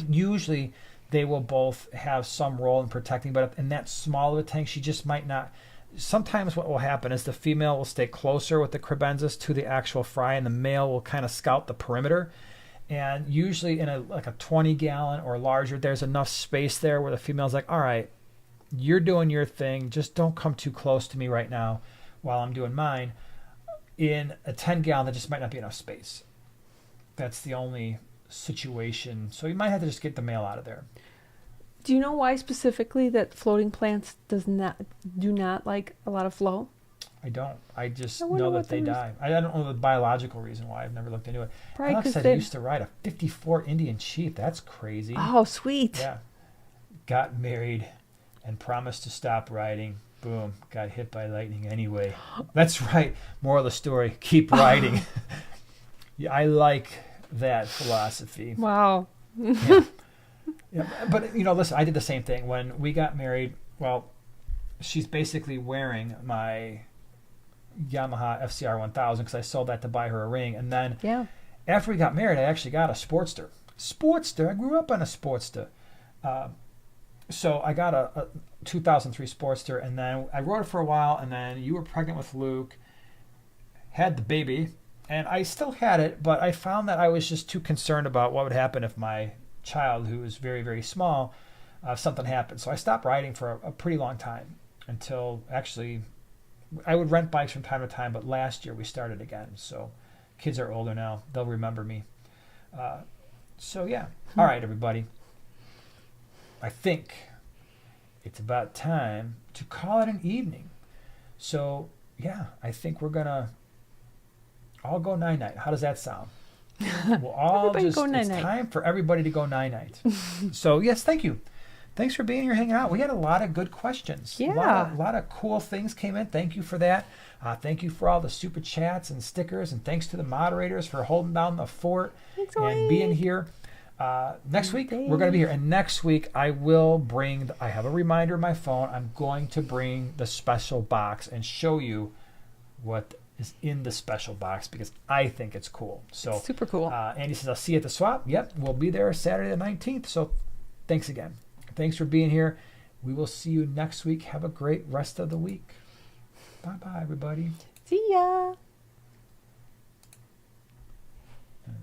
usually they will both have some role in protecting, but in that small of a tank, she just might not. Sometimes what will happen is the female will stay closer with the cribenzis to the actual fry, and the male will kind of scout the perimeter. And usually in a 20-gallon or larger, there's enough space there where the female's like, all right, you're doing your thing. Just don't come too close to me right now while I'm doing mine. In a 10-gallon, there just might not be enough space. That's the only situation. So you might have to just get the male out of there. Do you know why specifically that floating plants do not like a lot of flow? I don't. I just know that they die. I don't know the biological reason why. I've never looked into it. Probably Alex said he used to ride a 54 Indian Chief. That's crazy. Oh, sweet. Yeah. Got married and promised to stop riding. Boom. Got hit by lightning anyway. That's right. Moral of the story. Keep riding. Yeah, I like that philosophy. Wow. Yeah. Yeah. But, listen, I did the same thing. When we got married, well, she's basically wearing my Yamaha FCR 1000 because I sold that to buy her a ring. And then after we got married, I actually got a Sportster. I grew up on a Sportster. So I got a 2003 Sportster, and then I rode it for a while, and then you were pregnant with Luke, had the baby, and I still had it, but I found that I was just too concerned about what would happen if my child, who was very, very small, something happened. So I stopped riding for a pretty long time until actually I would rent bikes from time to time, but last year we started again. So kids are older now. They'll remember me. So yeah. All right, everybody. I think it's about time to call it an evening. So yeah, I think we're going to all go night-night. How does that sound? We'll all Everybody go it's night-night. time for everybody to go night-night. So yes, thank you. Thanks for being here, hanging out. We had a lot of good questions. Yeah. A lot of cool things came in. Thank you for that. Thank you for all the super chats and stickers, and thanks to the moderators for holding down the fort and being here. Next week, we're going to be here. And next week, I will bring, I have a reminder on my phone. I'm going to bring the special box and show you what is in the special box because I think it's cool. So It's super cool. Andy says, I'll see you at the swap. Yep, we'll be there Saturday the 19th. So thanks again. Thanks for being here. We will see you next week. Have a great rest of the week. Bye-bye, everybody. See ya.